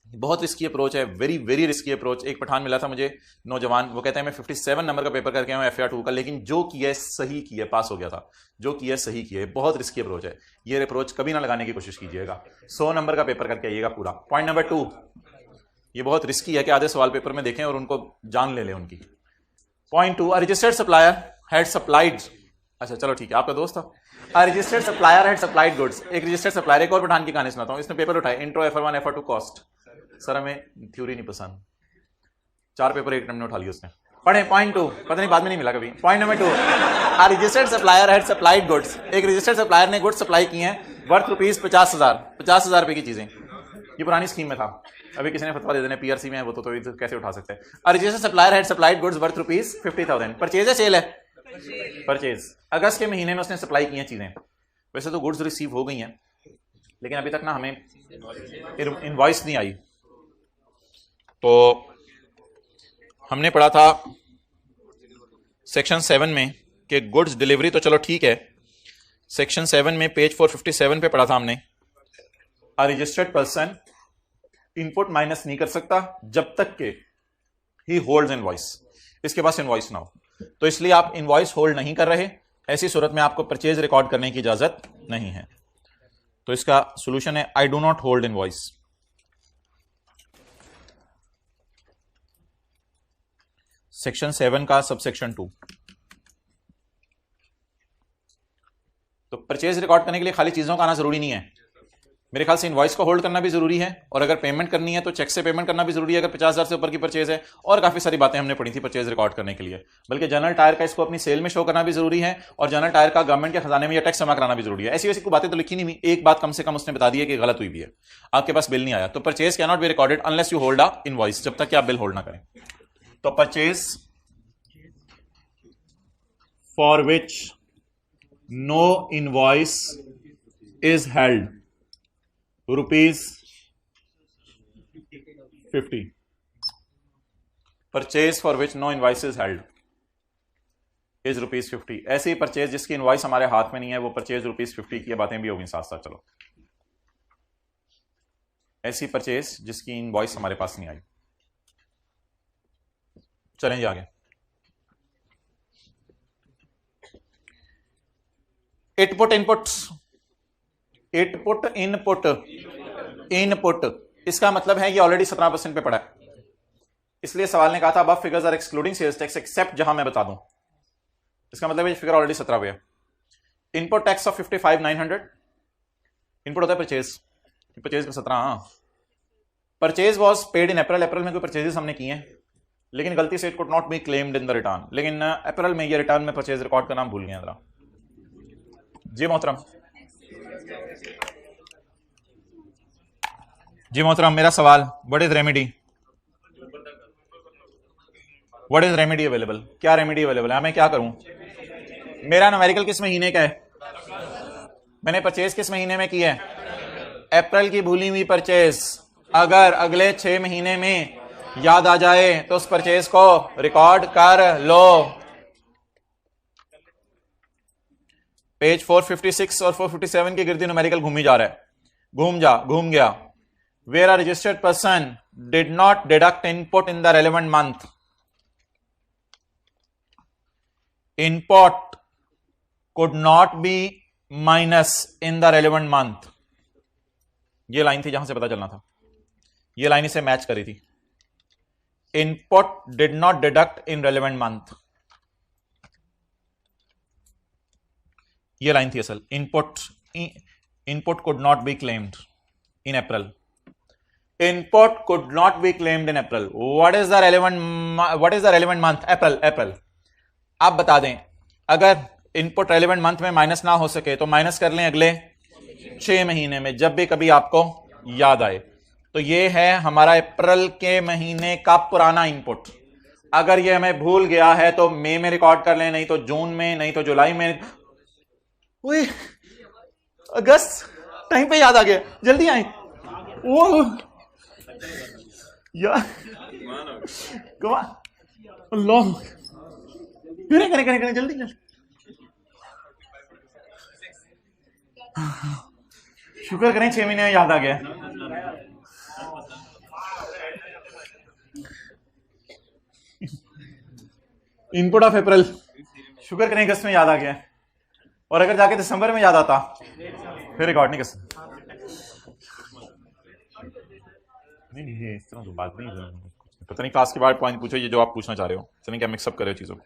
बहुत रिस्की अप्रोच है, वेरी वेरी रिस्की अप्रोच। एक पठान मिला था मुझे नौजवान, वो कहते हैं मैं 57 नंबर का पेपर करके आया हूं FAR 2 का, लेकिन जो किया है सही किया, पास हो गया था, जो किया है सही किया है। बहुत रिस्की अप्रोच है, ये अप्रोच कभी ना लगाने की कोशिश कीजिएगा। 100 नंबर का पेपर करके आइएगा पूरा। पॉइंट नंबर 2, ये बहुत रिस्की है कि आधे सवाल पेपर में देखें और उनको जान ले लें उनकी। Point 2, registered supplier had supplied, अच्छा चलो ठीक है, आपका दोस्त था। Registered supplier had supplied goods, एक रजिस्टर्ड सप्लायर, एक और पठान की कहानी सुनाता हूं, इसने पेपर उठाए, intro FR1 FR2 cost, sir हमें थ्योरी नहीं पसंद, 4 पेपर एक टाइम में उठा लिया उसने, पढ़े। पॉइंट 2, पता नहीं बाद में नहीं मिला कभी। Point number 2, a registered supplier had supplied goods, एक रजिस्टर्ड सप्लायर ने गुड्स सप्लाई किए हैं वर्थ रुपीज 50,000 रुपए की चीजें, ये पुरानी स्कीम में था, अभी किसी ने फतवा दे देने PRC में है वो तो कैसे उठा सकते हैं। A registered supplier had supplied goods worth rupees 50,000, purchase है सेल है, परचेज, अगस्त के महीने में उसने सप्लाई की हैं चीजें। वैसे तो गुड्स रिसीव हो गई हैं, लेकिन अभी तक ना हमें इनवॉइस नहीं आई। तो हमने पढ़ा था सेक्शन 7 में कि गुड्स डिलीवरी तो चलो ठीक है, सेक्शन 7 में पेज 457 पे पढ़ा था हमने, अ रजिस्टर्ड पर्सन इनपुट माइनस नहीं कर सकता जब तक के ही होल्ड्स इनवॉइस, इसके पास इनवॉइस ना हो। तो इसलिए आप इनवॉइस होल्ड नहीं कर रहे, ऐसी सूरत में आपको परचेज रिकॉर्ड करने की इजाजत नहीं है। तो इसका सॉल्यूशन है I do not hold invoice. Section 7 का सबसेक्शन 2। तो परचेज रिकॉर्ड करने के लिए खाली चीजों का आना जरूरी नहीं है, मेरे ख्याल से इनवॉइस को होल्ड करना भी जरूरी है, और अगर पेमेंट करनी है तो चेक से पेमेंट करना भी जरूरी है अगर 50,000 से ऊपर की परचेज है, और काफी सारी बातें हमने पढ़ी थी परचेज रिकॉर्ड करने के लिए। बल्कि जनरल टायर का इसको अपनी सेल में शो करना भी जरूरी है, और जनरल टायर का गवर्नमेंट के खजाने में या टैक्स जमा कराना भी जरूरी है। ऐसी वैसी कोई बातें तो लिखी नहीं हुई, एक बात कम से कम उसने बता दी है कि गलत हुई भी है, आपके पास बिल नहीं आया। तो purchase can not be recorded unless you hold a invoice, जब तक कि आप बिल होल्ड ना करें। तो purchase for which no invoice is held ₹50. Purchase for which no invoice is held is ₹50. ऐसी ही परचेज जिसकी इनवॉइस हमारे हाथ में नहीं है, वो परचेज ₹50 की बातें भी होगी साथ साथ। चलो, ऐसी परचेज जिसकी इनवॉइस हमारे पास नहीं आई। चलें जी आगे। इनपुट इनपुट इसका मतलब है ये ऑलरेडी 17% पे पड़ा है, इसलिए सवाल ने कहा था अब figures are excluding sales tax except, जहां मैं बता दूं इसका मतलब ये फिगर ऑलरेडी 17 पे है। इनपुट टैक्स ऑफ 55,900 इनपुट होता है परचेज में 17। हाँ, परचेज वॉज पेड इन अप्रैल में कोई परचेजेस हमने किए हैं, लेकिन गलती से it could not be claimed in the return, लेकिन अप्रैल में ये रिटर्न में परचेज रिकॉर्ड का नाम भूल गया जरा। जी मोहतरम, मेरा सवाल, व्हाट इज रेमेडी अवेलेबल? क्या रेमेडी अवेलेबल है? मैं क्या करूं? मेरा न्यूमेरिकल किस महीने का है? मैंने परचेज किस महीने में की है? अप्रैल की भूली हुई परचेज अगर अगले 6 महीने में याद आ जाए तो उस परचेज को रिकॉर्ड कर लो। पेज 456 और 457 के गिर्दी न्यूमेरिकल घूम ही जा रहा है, घूम गया। Where a registered person did not deduct input in the relevant month, input could not be minus in the relevant month. ये लाइन थी जहां से पता चलना था, ये लाइन इसे मैच करी थी। Input did not deduct in relevant month, ये लाइन थी असल। Input could not be claimed in April, input could not be claimed in April. What is the relevant month? April. आप बता दें, अगर इनपुट रेलेवेंट मंथ में minus ना हो सके तो माइनस कर लें अगले 6 महीने में, जब भी कभी आपको याद आए। तो ये है हमारा अप्रैल के महीने का पुराना इनपुट। अगर ये हमें भूल गया है तो मई में रिकॉर्ड कर लें, नहीं तो जून में, नहीं तो जुलाई में। अगस्त टाइम पे याद आ गया, जल्दी आए। वो यार अल्लाह, करें जल्दी। शुक्र करें 6 महीने में याद आ गया। इनपुट ऑफ अप्रैल, शुक्र करें अगस्त में याद आ गया। और अगर जाके दिसंबर में याद आता फिर रिकॉर्ड नहीं कर सकते। नहीं, इस तरह तो बात नहीं, पता नहीं क्लास के बाद पॉइंट पूछो ये जो आप पूछना चाह रहे हो। चलिए क्या मिक्सअप कर रहे हो चीजों को।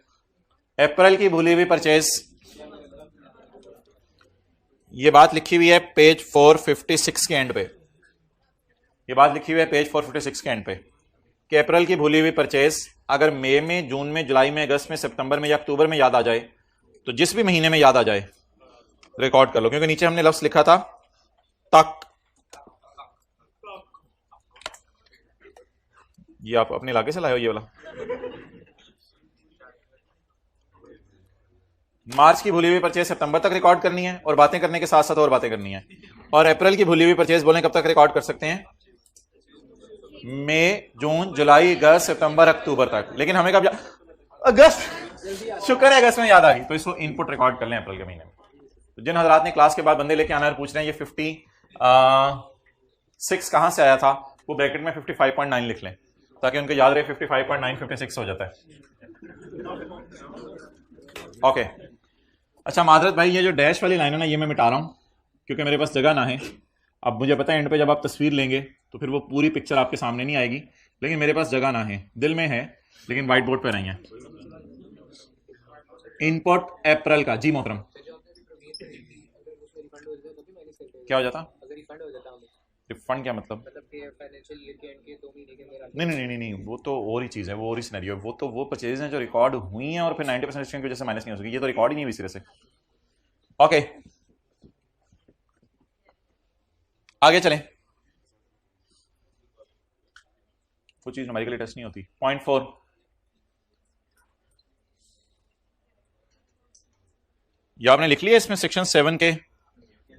अप्रैल की भूली हुई परचेज, ये बात लिखी हुई है पेज 456 के एंड पे। ये बात लिखी हुई है पेज 456 के एंड पे कि अप्रैल की भूली हुई परचेज अगर मई में, जून में, जुलाई में, अगस्त में, सितंबर में या अक्टूबर में याद आ जाए, तो जिस भी महीने में याद आ जाए रिकॉर्ड कर लो, क्योंकि नीचे हमने लफ्ज लिखा था तक। ये आप अपने इलाके से लाए हो ये वाला। मार्च की भूली हुई परचेज सितंबर तक रिकॉर्ड करनी है और बातें करने के साथ साथ और बातें करनी है। और अप्रैल की भूली हुई परचेज बोलें कब तक रिकॉर्ड कर सकते हैं? मई, जून, जुलाई, अगस्त, सितंबर, अक्टूबर तक। लेकिन हमें कब अगस्त, शुक्र है अगस्त में याद आ गई, तो इसको इनपुट रिकॉर्ड कर लें अप्रैल के महीने में। तो जिन हजरात ने क्लास के बाद बंदे लेके आना पूछ रहे हैं ये 56 कहां से आया था, वो ब्रैकेट में 55.9 लिख लें ताकि उनको याद रहे 55.9 56 हो जाता है। ओके अच्छा मादरत भाई, ये जो डैश वाली लाइन है ना, ये मैं मिटा रहा हूं क्योंकि मेरे पास जगह ना है। अब मुझे पता है एंड पे जब आप तस्वीर लेंगे तो फिर वो पूरी पिक्चर आपके सामने नहीं आएगी, लेकिन मेरे पास जगह ना है, दिल में है लेकिन व्हाइट बोर्ड पे नहीं है। इनपुट अप्रैल का, जी मोहतरम, क्या हो जाता? रिफंड क्या मतलब? नहीं, वो तो और ही चीज है, वो और ही सिनेरियो है। वो तो वो परचेज हैं जो रिकॉर्ड हुई हैं और फिर 90% डिस्काउंट की वजह से माइनस नहीं हो सकी। ये तो रिकॉर्ड ही नहीं हुई सिरे से। ओके आगे चलें। वो चीज न्यूमेरिकली टेस्ट नहीं होती। पॉइंट 4, ये आपने लिख लिया इसमें सेक्शन 7 के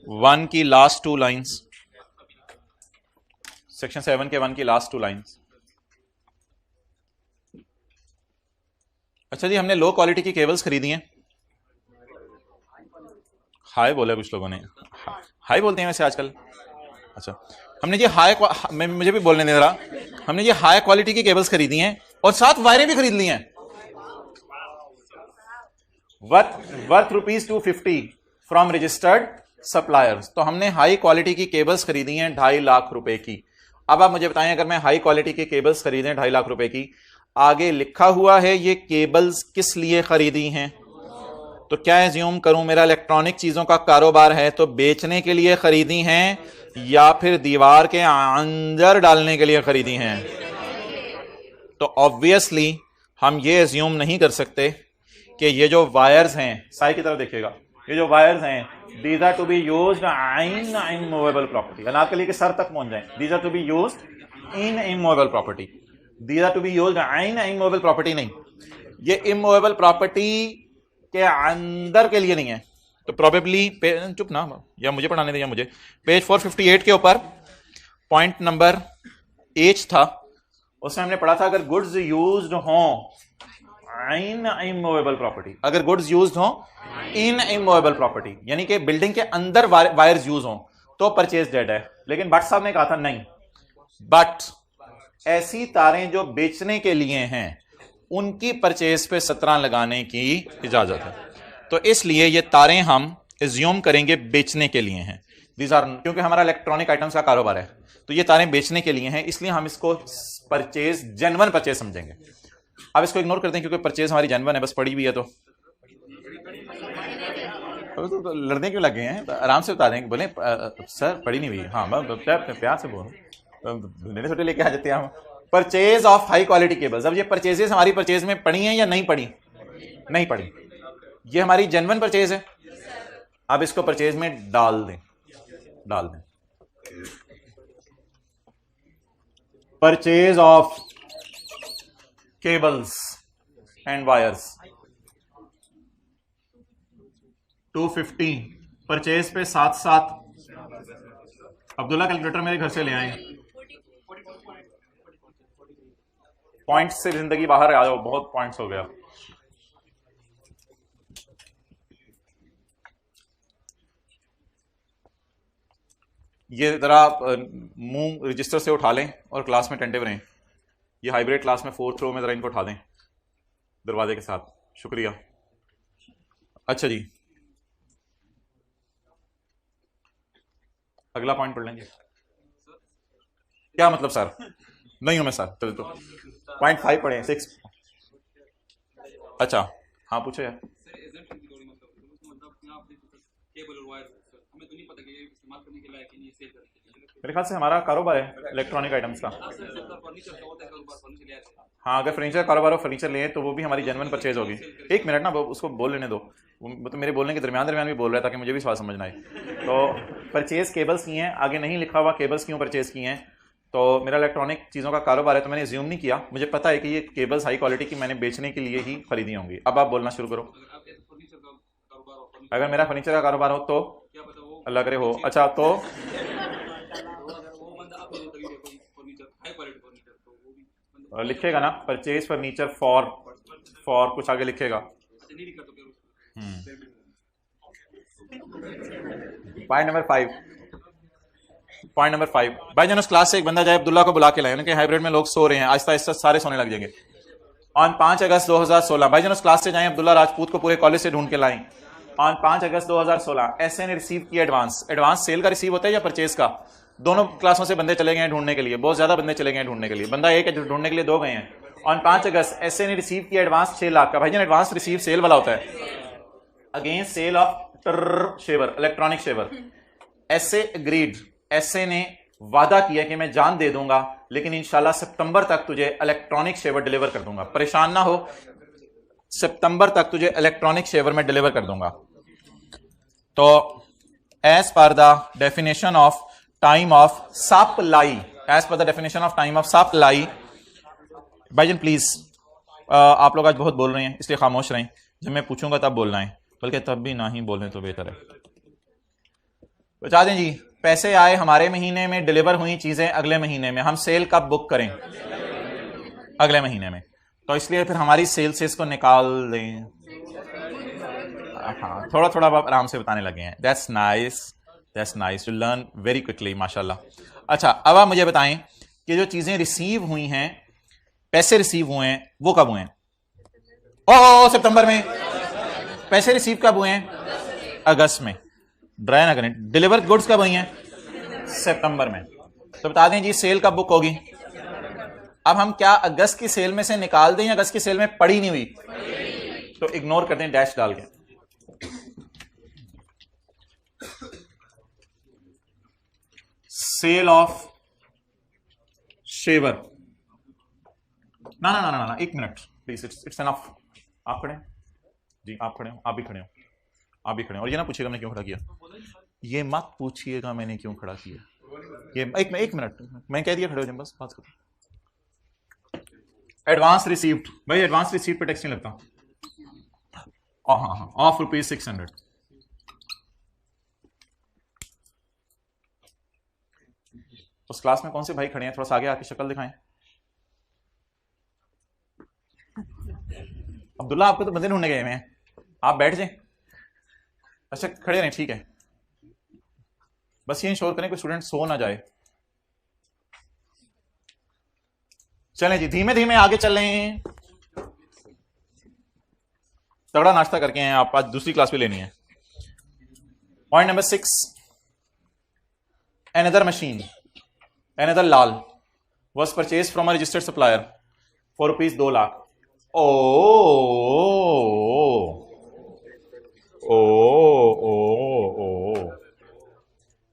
1 की लास्ट 2 लाइंस, सेक्शन 7 के 1 की लास्ट 2 लाइंस। अच्छा जी, हमने लो क्वालिटी की केबल्स खरीदी हैं। हाई बोला कुछ लोगों ने, हाई बोलते हैं वैसे आजकल। अच्छा, हमने ये मुझे भी बोलने दे रहा, हमने ये हाई क्वालिटी की केबल्स खरीदी हैं और साथ वायरें भी खरीद ली हैं वर्थ ₹250 फ्रॉम रजिस्टर्ड सप्लायर्स। तो हमने हाई क्वालिटी की केबल्स खरीदी हैं 2.5 लाख रुपए की। अब आप मुझे बताएं, अगर मैं हाई क्वालिटी की केबल्स खरीदें 2.5 लाख रुपए की, आगे लिखा हुआ है ये केबल्स किस लिए खरीदी हैं, तो क्या एज्यूम करूं मेरा इलेक्ट्रॉनिक चीजों का कारोबार है तो बेचने के लिए खरीदी हैं या फिर दीवार के अंदर डालने के लिए खरीदी हैं? तो ऑब्वियसली हम ये एज्यूम नहीं कर सकते कि ये जो वायर्स हैं, साई की तरफ देखिएगा, ये जो वायर्स हैं these are to be used in immovable property. Anarkali के सर तक पहुंच जाए, these are to be used in immovable property, these are to be used in immovable property नहीं, ये इमूवेबल प्रॉपर्टी के अंदर के लिए नहीं है। तो प्रोबेबली चुप ना, या मुझे पढ़ाने दें या मुझे, पेज 458 के ऊपर पॉइंट नंबर H था, उसमें हमने पढ़ा था अगर गुड्स यूज्ड हों इन इमूवेबल प्रॉपर्टी, अगर गुड्स यूज्ड हों इन इमूवेबल प्रॉपर्टी यानी कि बिल्डिंग के अंदर वायर्स यूज हों तो परचेज डेड है। लेकिन भट्ट साहब ने कहा था नहीं, बट ऐसी तारें जो बेचने के लिए हैं उनकी परचेज पे 17 लगाने की इजाजत है। तो इसलिए ये तारें हम एज्यूम करेंगे बेचने के लिए हैं, दीज आर, क्योंकि हमारा इलेक्ट्रॉनिक आइटम्स का कारोबार है तो ये तारें बेचने के लिए हैं, इसलिए हम इसको परचेज जेन्युइन परचेज समझेंगे। अब इसको इग्नोर करते हैं क्योंकि परचेज हमारी जेन्युइन है, बस पड़ी हुई है तो लड़ने क्यों लगे हैं, आराम से बता देंगे, बोले सर पड़ी नहीं हुई, हाँ प्यार से बोलो, छोटे लेके आ जाते हैं हम। Purchase of high quality cables, अब ये परचेजेस हमारी परचेज में पड़ी हैं या नहीं पड़ी? नहीं पड़ी, ये हमारी जेन्युइन परचेज है। अब इसको परचेज में डाल दें। Purchase of cables and wires 250, purchase पे साथ अब्दुल्ला कैलकुलेटर मेरे घर से ले आए, पॉइंट्स से जिंदगी बाहर आ जाओ, बहुत पॉइंट्स हो गया। ये जरा मुंह रजिस्टर से उठा लें और क्लास में अटेंटिव रहें। ये हाइब्रिड क्लास में 4th रो में जरा इनको उठा दें दरवाजे के साथ, शुक्रिया। अच्छा जी, अगला पॉइंट पढ़ लेंगे। क्या मतलब सर? नहीं हूं मैं सर, चलो तो पॉइंट 5 पढ़े, 6। अच्छा हाँ पूछो यार। मेरे ख्याल से हमारा कारोबार है इलेक्ट्रॉनिक आइटम्स का। हाँ, अगर फर्नीचर कारोबार हो, फर्नीचर लें तो वो भी हमारी जेन्युइन परचेज होगी। एक मिनट ना, उसको बोल लेने दो, वो तो मेरे बोलने के दरमियान भी बोल रहा है ताकि मुझे भी सवाल समझना है। तो परचेज केबल्स की हैं, आगे नहीं लिखा हुआ केबल्स क्यों परचेज की हैं। तो मेरा इलेक्ट्रॉनिक चीज़ों का कारोबार है तो मैंने ज्यूम नहीं किया, मुझे पता है कि ये केबल्स हाई क्वालिटी की मैंने बेचने के लिए ही खरीदी होंगी। अब आप बोलना शुरू करो। अगर मेरा फर्नीचर का कारोबार हो तो अल्लाह करे हो। अच्छा तो लिखेगा ना परचेज फर्नीचर फॉर कुछ आगे लिखेगा। पॉइंट नंबर 5 भाई जान, उस क्लास से एक बंदा जाए अब्दुल्ला को बुला के लाए, उनके हाइब्रिड में लोग सो रहे हैं, आहिस्ता आहिस्ता सारे सोने लग जाएंगे। ऑन 5 अगस्त 2016 भाई जान उस क्लास से जाए, अब्दुल्ला राजपूत को पूरे कॉलेज से ढूंढ के लाएं। ऑन 5 अगस्त 2016 एसए ने रिसीव किया एडवांस सेल का रिसीव होता है या परचेज का? दोनों क्लासों से बंदे चले गए हैं ढूंढने के लिए, बहुत ज्यादा बंदे चले गए हैं ढूंढने के लिए, बंदा एक है ढूंढने के लिए 2 गए हैं। ऑन 5 अगस्त एसए ने रिसीव किया एडवांस 6 लाख का। भाई जान एडवांस रिसीव सेल वाला होता है against sale of shaver, electronic shaver. SA agreed, SA ने वादा किया कि मैं जान दे दूंगा लेकिन इंशाल्लाह सितंबर तक तुझे इलेक्ट्रॉनिक शेवर डिलीवर कर दूंगा, परेशान ना हो, सितंबर तक तुझे इलेक्ट्रॉनिक शेवर में डिलीवर कर दूंगा। तो as per the definition of time of supply, as per the definition of time of supply, भाईजान प्लीज आप लोग आज बहुत बोल रहे हैं इसलिए खामोश रहें, जब मैं पूछूंगा तब बोलना है। बल्कि तब भी ना ही बोलें तो बेहतर है। बता दें जी, पैसे आए हमारे महीने में, डिलीवर हुई चीजें अगले महीने में, हम सेल कब बुक करें? अगले महीने में। तो इसलिए फिर हमारी सेल से इसको निकाल दें। हाँ, थोड़ा थोड़ा आप आराम से बताने लगे हैं। That's nice to learn very quickly, माशाल्लाह। अच्छा, अब आप मुझे बताएं कि जो चीजें रिसीव हुई हैं, पैसे रिसीव हुए हैं, वो कब हुए हैं? ओ सितंबर में। पैसे रिसीव कब हुए हैं? अगस्त में। ड्राई ना करें। डिलीवर गुड्स कब हुई हैं? सितंबर में। तो बता दें जी, सेल कब बुक होगी? अब हम क्या अगस्त की सेल में से निकाल दें या अगस्त की सेल में पड़ी नहीं हुई? तो इग्नोर कर दें डैश डाल के। Sale of shaver. ना ना ना ना ना, एक मिनट प्लीज, इट्स एनफ। आप खड़े जी, आप खड़े हो, आप भी खड़े हो, आप भी खड़े हो। और ये ना पूछिएगा मैंने क्यों खड़ा किया, ये मत पूछिएगा मैंने क्यों खड़ा किया। ये एक मिनट, मैं कह दिया खड़े हो जाए, बस बात करो। एडवांस रिसीव्ड, भाई एडवांस रिसीव्ड पे टैक्स नहीं लगता। हाँ हाँ, ऑफ ₹600। उस क्लास में कौन से भाई खड़े हैं? थोड़ा सा आगे आके शक्ल दिखाएं। अब्दुल्ला, आपको तो बंदे ढूंढने गए हुए हैं, आप बैठ जाएं। अच्छा खड़े रहें, ठीक है। बस ये इंश्योर करें कोई स्टूडेंट सो ना जाए। चलें जी, धीमे धीमे आगे चल रहे हैं। तगड़ा नाश्ता करके हैं आप, आज दूसरी क्लास भी लेनी है। Point number 6, another machine, another lal was purchased from a registered supplier for ₹2 lakh.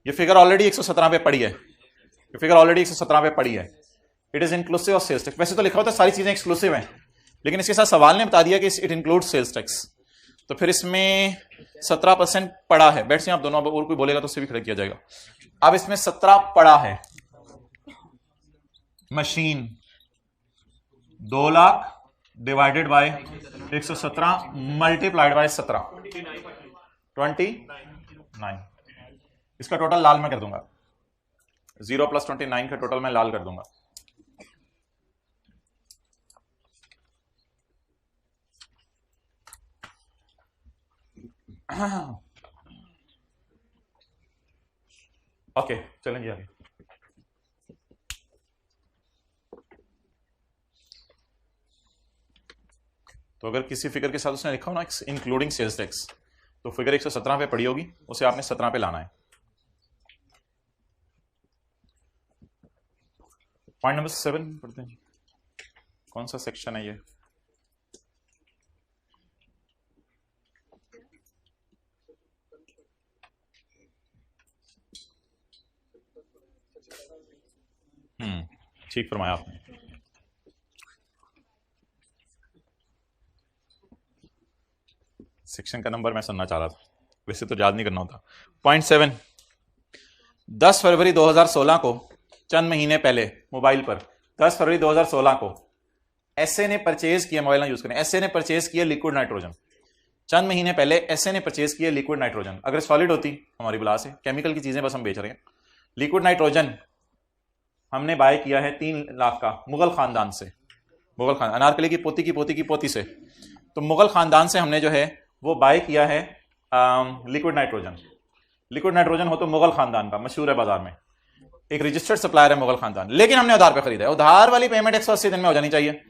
ये फिगर ऑलरेडी 117 पे पड़ी है, ये फिगर ऑलरेडी 117 पे पड़ी है। It is inclusive of sales tax. वैसे तो लिखा होता है सारी चीजें एक्सक्लूसिव हैं, लेकिन इसके साथ सवाल ने बता दिया कि इट इंक्लूड सेल्स टैक्स, तो फिर इसमें 17% पड़ा है। बैठ से आप दोनों, और कोई बोलेगा तो उससे भी खड़ा किया जाएगा। अब इसमें 17 पड़ा है। Machine 2 lakh divided by 117 multiplied by 17, 29। इसका टोटल लाल में कर दूंगा, 0 + 29 का टोटल मैं लाल कर दूंगा। ओके, चलें जी आगे। तो अगर किसी फिगर के साथ उसने लिखा हो ना इंक्लूडिंग सेल्स टैक्स, तो फिगर 117 पे पड़ी होगी, उसे आपने 17 पे लाना है। पॉइंट नंबर 7 पढ़ते हैं। कौन सा सेक्शन है ये? ठीक फरमाया आपने। सेक्शन का नंबर मैं सुनना चाह रहा था, वैसे तो याद नहीं करना होता। पॉइंट 7, 10 फरवरी 2016 को, चंद महीने पहले, मोबाइल पर 10 फरवरी 2016 को एसए ने परचेज किया, मोबाइल ना यूज करें, एसए ने परचेज किया लिक्विड नाइट्रोजन। चंद महीने पहले एसए ने परचेज किया लिक्विड नाइट्रोजन। अगर सॉलिड होती हमारी बला से, केमिकल की चीजें बस हम बेच रहे हैं। लिक्विड नाइट्रोजन हमने बाय किया है 3 लाख का मुगल खानदान से, मुगल खान अनारकली की पोती की पोती की पोती से। तो मुगल खानदान से हमने जो है वो बाय किया है लिक्विड नाइट्रोजन। लिक्विड नाइट्रोजन हो तो मुगल खानदान का, मशहूर है बाजार में, एक रजिस्टर्ड सप्लायर है मुगल खानदान। लेकिन हमने उधार पे खरीदा है। उधार वाली पेमेंट 180 दिन में हो जानी चाहिए।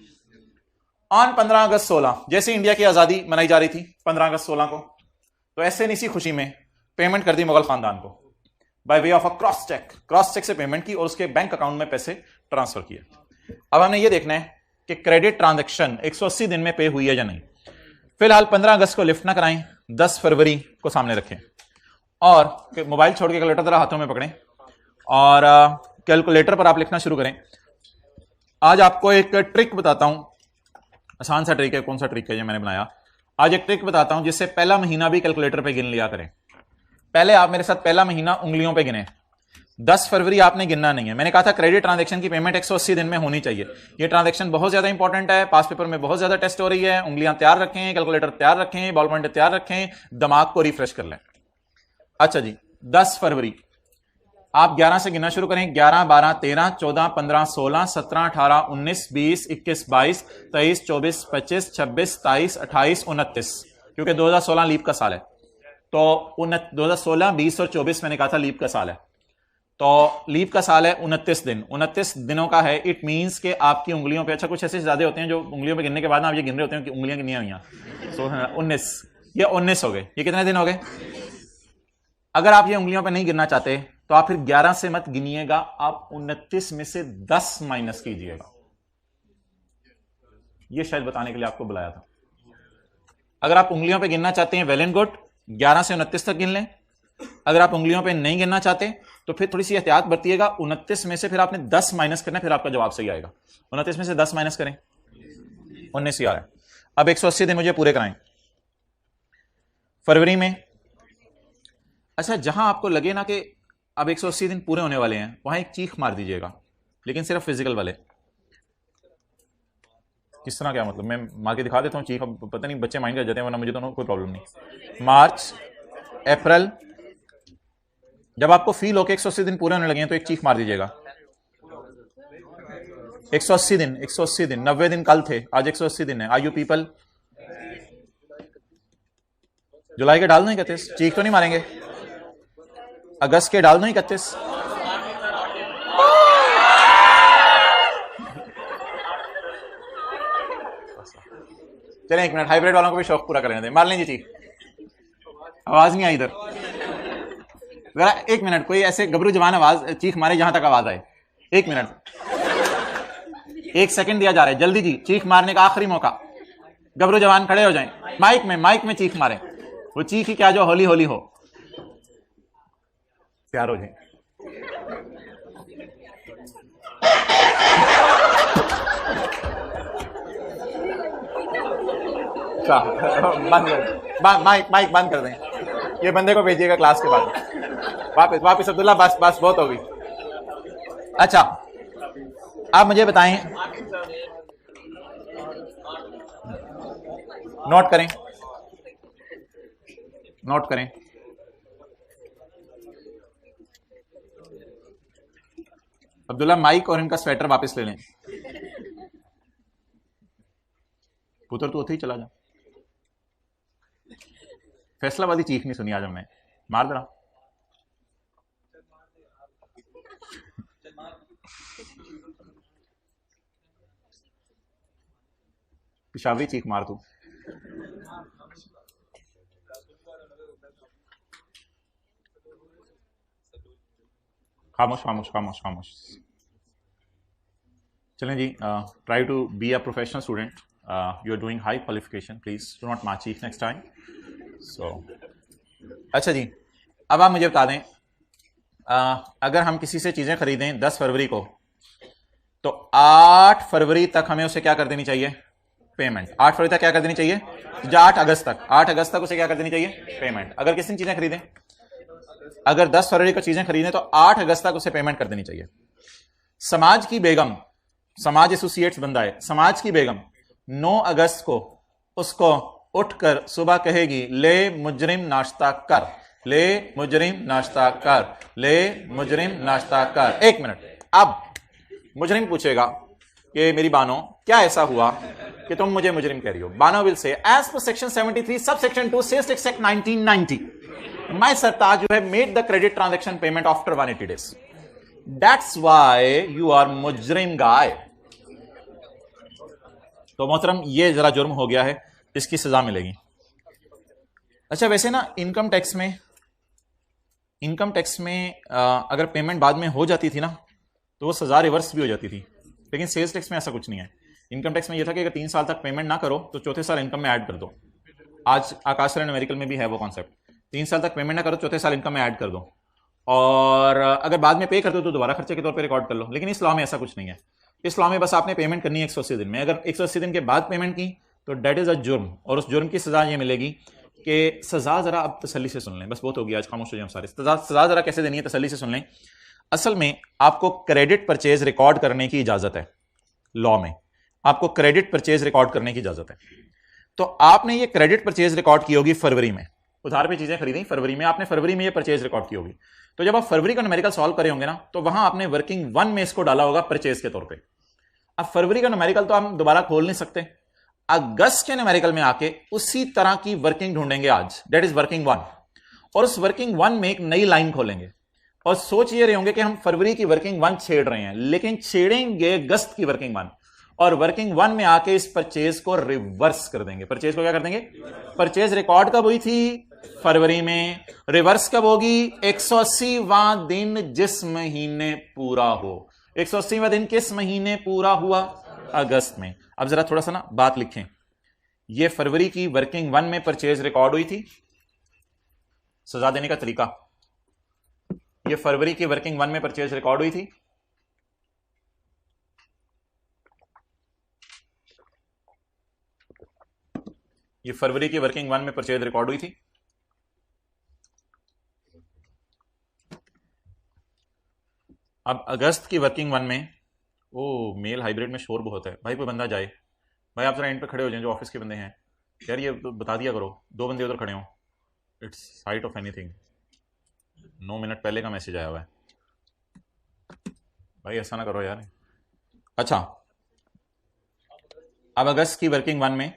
ऑन 15 अगस्त 16, जैसे इंडिया की आजादी मनाई जा रही थी 15 अगस्त 16 को, तो ऐसे इसी खुशी में पेमेंट कर दी मुगल खानदान को by way of a cross check. Cross check से पेमेंट की और उसके बैंक अकाउंट में पैसे ट्रांसफर किए। अब हमने ये देखना है कि क्रेडिट ट्रांजैक्शन 180 दिन में पे हुई है या नहीं। फिलहाल 15 अगस्त को लिफ्ट ना कराएं, 10 फरवरी को सामने रखें और मोबाइल छोड़ के कैलकुलेटर जरा हाथों में पकड़ें और कैलकुलेटर पर आप लिखना शुरू करें। आज आपको एक ट्रिक बताता हूं, आसान सा ट्रिक है। कौन सा ट्रिक है ये मैंने बनाया? आज एक ट्रिक बताता हूं जिससे पहला महीना भी कैलकुलेटर पे गिन लिया करें। पहले आप मेरे साथ पहला महीना उंगलियों पे गिने। 10 फरवरी आपने गिनना नहीं है। मैंने कहा था क्रेडिट ट्रांजैक्शन की पेमेंट 180 दिन में होनी चाहिए। ये ट्रांजैक्शन बहुत ज्यादा इंपॉर्टेंट है, पास पेपर में बहुत ज्यादा टेस्ट हो रही है। उंगलियां तैयार रखें, कैलकुलेटर तैयार रखें, बॉल पॉइंटर तैयार रखें, दिमाग को रिफ्रेश कर लें। अच्छा जी, 10 फरवरी आप 11 से गिनना शुरू करें। 11, 12, 13, 14, 15, 16, 17, 18, 19, 20, 21, 22, 23, 24, 25, 26, 27, 28, 29, क्योंकि 2016 लीप का साल है। तो 2016, 20 और 24 मैंने कहा था लीप का साल है। तो लीप का साल है 29 दिन, 29 दिनों का है। इट मींस कि आपकी उंगलियों पे, अच्छा कुछ ऐसे ज्यादा होते हैं जो उंगलियों पे गिनने के बाद ना आप ये गिन रहे होते हैं कि उंगलियां कितनी हुई हैं। सो 19, ये 19 हो गए। ये कितने दिन हो गए? अगर आप ये उंगलियों पे नहीं गिनना चाहते तो आप फिर 11 से मत गिनिएगा, आप 29 में से 10 माइनस कीजिएगा। ये शायद बताने के लिए आपको बुलाया था। अगर आप उंगलियों पे गिनना चाहते हैं वेल एंड गुड, 11 से 29 तक गिन लें। अगर आप उंगलियों पे नहीं गिनना चाहते तो फिर थोड़ी सी एहतियात बरतिएगा। 29 में से फिर आपने 10 माइनस करना, फिर आपका जवाब सही आएगा। 29 में से 10 माइनस करें, 19 ही आ रहा है। अब 180 दिन मुझे पूरे कराएं फरवरी में। अच्छा, जहां आपको लगे ना कि अब 180 दिन पूरे होने वाले हैं, वहां एक चीख मार दीजिएगा, लेकिन सिर्फ फिजिकल वाले। किस तरह? क्या मतलब? मैं मार के दिखा देता हूं चीख, अब पता नहीं बच्चे माइंड कर जाते हैं, वरना मुझे तो कोई प्रॉब्लम नहीं। मार्च, अप्रैल, जब आपको फील हो कि 180 दिन पूरे होने लगे हैं तो एक चीख मार दीजिएगा। 180 दिन, 180 दिन, 90 दिन कल थे, आज 180 दिन है। Are you people? जुलाई के डाल दो 31, चीख तो नहीं मारेंगे। अगस्त के डाल दो 31। चलें 1 मिनट, हाइब्रिड वालों को भी शौक पूरा करने दें। मार लेंगे चीख, आवाज नहीं आई इधर। 1 मिनट, कोई ऐसे गबरू जवान आवाज चीख मारे जहां तक आवाज आए। 1 मिनट, 1 सेकंड दिया जा रहा है, जल्दी जी, चीख मारने का आखिरी मौका। गबरू जवान खड़े हो जाएं, माइक में चीख मारें। वो चीख ही क्या जो होली होली हो। तैयार हो जाए। बंद कर, माइक बंद कर दें। ये बंदे को भेजिएगा क्लास के बाद। वापस अब्दुल्ला, बस बहुत हो गई। अच्छा, आप मुझे बताएं, नोट करें। अब्दुल्ला, माइक और इनका स्वेटर वापस ले लें। पुत्र तू उठे ही चला जा। फैसलाबादी चीख नहीं सुनी आज हमने, मार दरा। पिशावरी चीख मार तू। खामोश। चलें जी, try to be a professional student. You are doing high qualification, please do not mischief next time. So अच्छा जी, अब आप मुझे बता दें, अगर हम किसी से चीजें खरीदें 10 फरवरी को, तो 8 फरवरी तक हमें उसे क्या कर देनी चाहिए? पेमेंट। 8 फरवरी तक क्या कर देनी चाहिए? 8 अगस्त तक उसे क्या कर देनी चाहिए? पेमेंट। अगर किसी ने चीजें खरीदें, अगर 10 फरवरी को चीजें खरीदें तो 8 अगस्त तक उसे पेमेंट कर देनी चाहिए। समाज की बेगम, समाज एसोसिएट्स बंदा है, समाज की बेगम 9 अगस्त को उसको उठकर सुबह कहेगी, ले मुजरिम नाश्ता कर, ले मुजरिम नाश्ता कर, ले मुजरिम नाश्ता कर। 1 मिनट, अब मुजरिम पूछेगा कि मेरी बानो क्या ऐसा हुआ कि तुम मुझे मुजरिम कह रही हो? Bano will say, as per section 73 sub section 2 sales tax act 1990 my Sartaj, you have made the credit transaction payment after 180 days. That's why you are mujrim guy. तो मोहतरम, ये जरा जुर्म हो गया है, इसकी सजा मिलेगी। अच्छा, वैसे ना इनकम टैक्स में अगर पेमेंट बाद में हो जाती थी ना तो वो सजा रिवर्स भी हो जाती थी, लेकिन सेल्स टैक्स में ऐसा कुछ नहीं है। इनकम टैक्स में यह था कि अगर 3 साल तक पेमेंट ना करो तो चौथे साल इनकम में ऐड कर दो। आज आकाश न्यूमेरिकल में भी है वो कॉन्सेप्ट, 3 साल तक पेमेंट ना करो, चौथे साल इनकम में ऐड कर दो, और अगर बाद में पे कर दो तो दोबारा खर्चे के तौर पे रिकॉर्ड कर लो। लेकिन इस लॉ में ऐसा कुछ नहीं है। इस लॉ में बस आपने पेमेंट करनी है 180 दिन में। अगर 180 दिन के बाद पेमेंट की तो डेट इज अ जुर्म, और उस जुर्म की सजा ये मिलेगी कि सजा जरा अब तसल्ली से सुन लें, बस बहुत हो गया आज, खामोश हो जाए हम सारे। सजा जरा कैसे देनी है तसल्ली से सुन लें। असल में आपको क्रेडिट परचेज रिकॉर्ड करने की इजाजत है, लॉ में आपको क्रेडिट परचेज रिकॉर्ड करने की इजाजत है। तो आपने ये क्रेडिट परचेज रिकॉर्ड की होगी फरवरी में, उधार पे चीजें खरीदी फरवरी में, आपने फरवरी में ये परचेज रिकॉर्ड की होगी। तो जब आप फरवरी का न्यूमेरिकल सॉल्व करे होंगे ना, तो वहां आपने वर्किंग वन में इसको डाला होगा परचेज के तौर पे। अब फरवरी का न्यूमेरिकल तो हम दोबारा खोल नहीं सकते, अगस्त के न्यूमेरिकल में आके उसी तरह की वर्किंग ढूंढेंगे आज, दैट इज वर्किंग वन, और उस वर्किंग वन में एक नई लाइन खोलेंगे और सोच ये रहे होंगे कि हम फरवरी की वर्किंग वन छेड़ रहे हैं, लेकिन छेड़ेंगे अगस्त की वर्किंग वन, और वर्किंग वन में आके इस परचेज को रिवर्स कर देंगे। परचेज को क्या कर देंगे, परचेज रिकॉर्ड कब हुई थी, फरवरी में, रिवर्स कब होगी, 180वां दिन जिस महीने पूरा हो। 180वां दिन किस महीने पूरा हुआ, अगस्त में। अब जरा थोड़ा सा ना बात लिखें, ये फरवरी की वर्किंग वन में परचेज रिकॉर्ड हुई थी, सजा देने का तरीका, ये फरवरी की वर्किंग वन में परचेज रिकॉर्ड हुई थी, ये फरवरी की वर्किंग वन में परचेज रिकॉर्ड हुई थी। अब अगस्त की वर्किंग वन में, ओ मेल हाइब्रिड में शोर बहुत है भाई, कोई बंदा जाए भाई, आप जरा एंड पे खड़े हो जाए जो ऑफिस के बंदे हैं यार, ये तो बता दिया करो, दो बंदे उधर खड़े हो, it's site of anything. 9 minute पहले का मैसेज आया हुआ है भाई, ऐसा ना करो यार। अच्छा, अब अगस्त की वर्किंग वन में,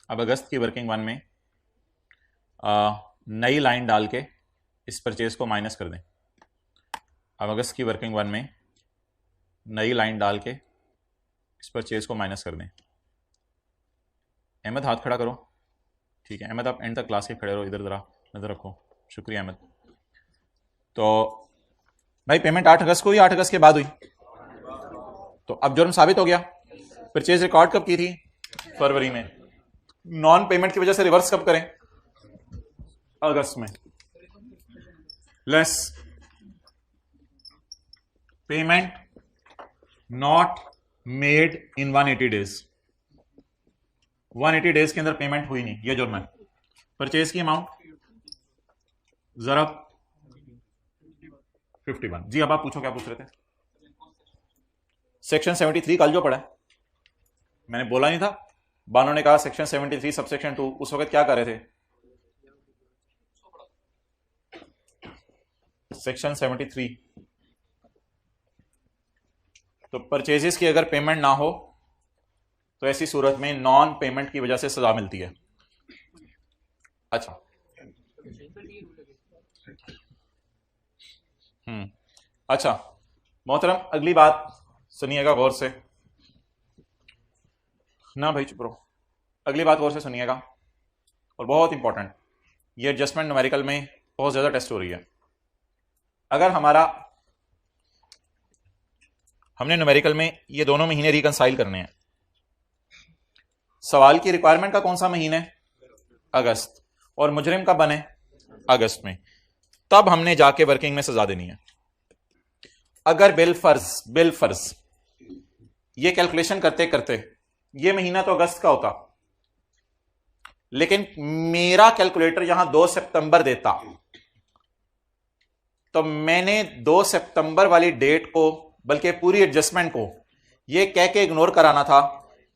अब अगस्त की वर्किंग वन में नई लाइन डाल के इस परचेज को माइनस कर दें। अब अगस्त की वर्किंग वन में नई लाइन डाल के इस परचेज को माइनस कर दें। अहमद हाथ खड़ा करो, ठीक है अहमद, आप एंड तक क्लास के खड़े रहो, इधर जरा नजर रखो, शुक्रिया अहमद। तो भाई पेमेंट 8 अगस्त को हुई, 8 अगस्त के बाद हुई, तो अब जुर्म साबित हो गया। परचेज रिकॉर्ड कब की थी, फरवरी में, नॉन पेमेंट की वजह से रिवर्स कब करें, अगस्त में, less payment not made in 180 days, 180 days के अंदर पेमेंट हुई नहीं, ये जुर्म है। परचेज की अमाउंट जरा 51। जी अब आप पूछो, क्या पूछ रहे थे। सेक्शन 73 कल जो पढ़ा है, मैंने बोला नहीं था, बानो ने कहा सेक्शन 73 सबसेक्शन 2, उस वक्त क्या कर रहे थे, सेक्शन 73। तो परचेजेस की अगर पेमेंट ना हो तो ऐसी सूरत में नॉन पेमेंट की वजह से सजा मिलती है। अच्छा, अच्छा मोहतरम, अगली बात सुनिएगा गौर से, ना भाई चुप रहो, अगली बात गौर से सुनिएगा और बहुत इंपॉर्टेंट, ये एडजस्टमेंट न्यूमेरिकल में बहुत ज्यादा टेस्ट हो रही है। अगर हमने न्यूमेरिकल में ये दोनों महीने रिकंसाइल करने हैं, सवाल की रिक्वायरमेंट का कौन सा महीना है, अगस्त, और मुजरिम का बने अगस्त में, तब हमने जाके वर्किंग में सजा देनी है। अगर बिल फर्ज ये कैलकुलेशन करते करते ये महीना तो अगस्त का होता, लेकिन मेरा कैलकुलेटर यहां 2 सितंबर देता, तो मैंने 2 सितंबर वाली डेट को, बल्कि पूरी एडजस्टमेंट को ये कह के इग्नोर कराना था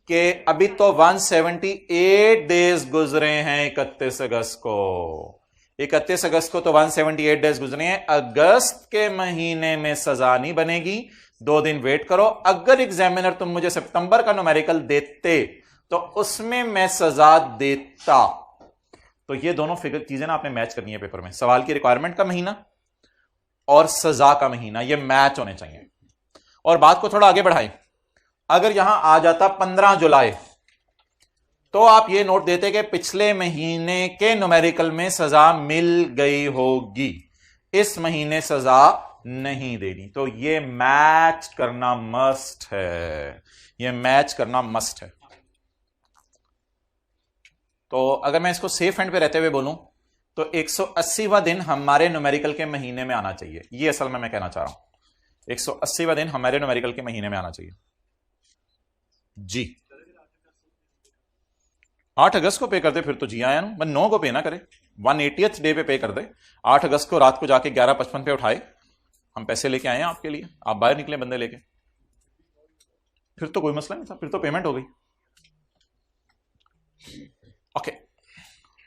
कि अभी तो 178 डेज गुजरे हैं 31 अगस्त को, 31 अगस्त को तो 178 डेज गुजरे हैं, अगस्त के महीने में सजा नहीं बनेगी, 2 दिन वेट करो। अगर एग्जामिनर तुम मुझे सितंबर का न्यूमेरिकल देते तो उसमें मैं सजा देता। तो ये दोनों फिगर चीजें ना आपने मैच करनी है पेपर में, सवाल की रिक्वायरमेंट का महीना और सजा का महीना, ये मैच होने चाहिए। और बात को थोड़ा आगे बढ़ाएं, अगर यहां आ जाता 15 जुलाई, तो आप ये नोट देते कि पिछले महीने के न्यूमेरिकल में सजा मिल गई होगी, इस महीने सजा नहीं देनी। तो ये मैच करना मस्ट है, ये मैच करना मस्ट है। तो अगर मैं इसको सेफ हैंड पे रहते हुए बोलूं तो 180वां दिन हमारे न्यूमेरिकल के महीने में आना चाहिए, ये असल में मैं कहना चाह रहा हूं, 180वां दिन हमारे न्यूमेरिकल के महीने में आना चाहिए। जी 8 अगस्त को पे कर दे फिर तो जी आया ना, 9 को पे ना करे, 180th डे पे कर दे, 8 अगस्त को रात को जाके 11:55 पे उठाए हम पैसे लेके आए हैं आपके लिए, आप बाहर निकले बंदे लेके, फिर तो कोई मसला नहीं था, फिर तो पेमेंट हो गई। Okay,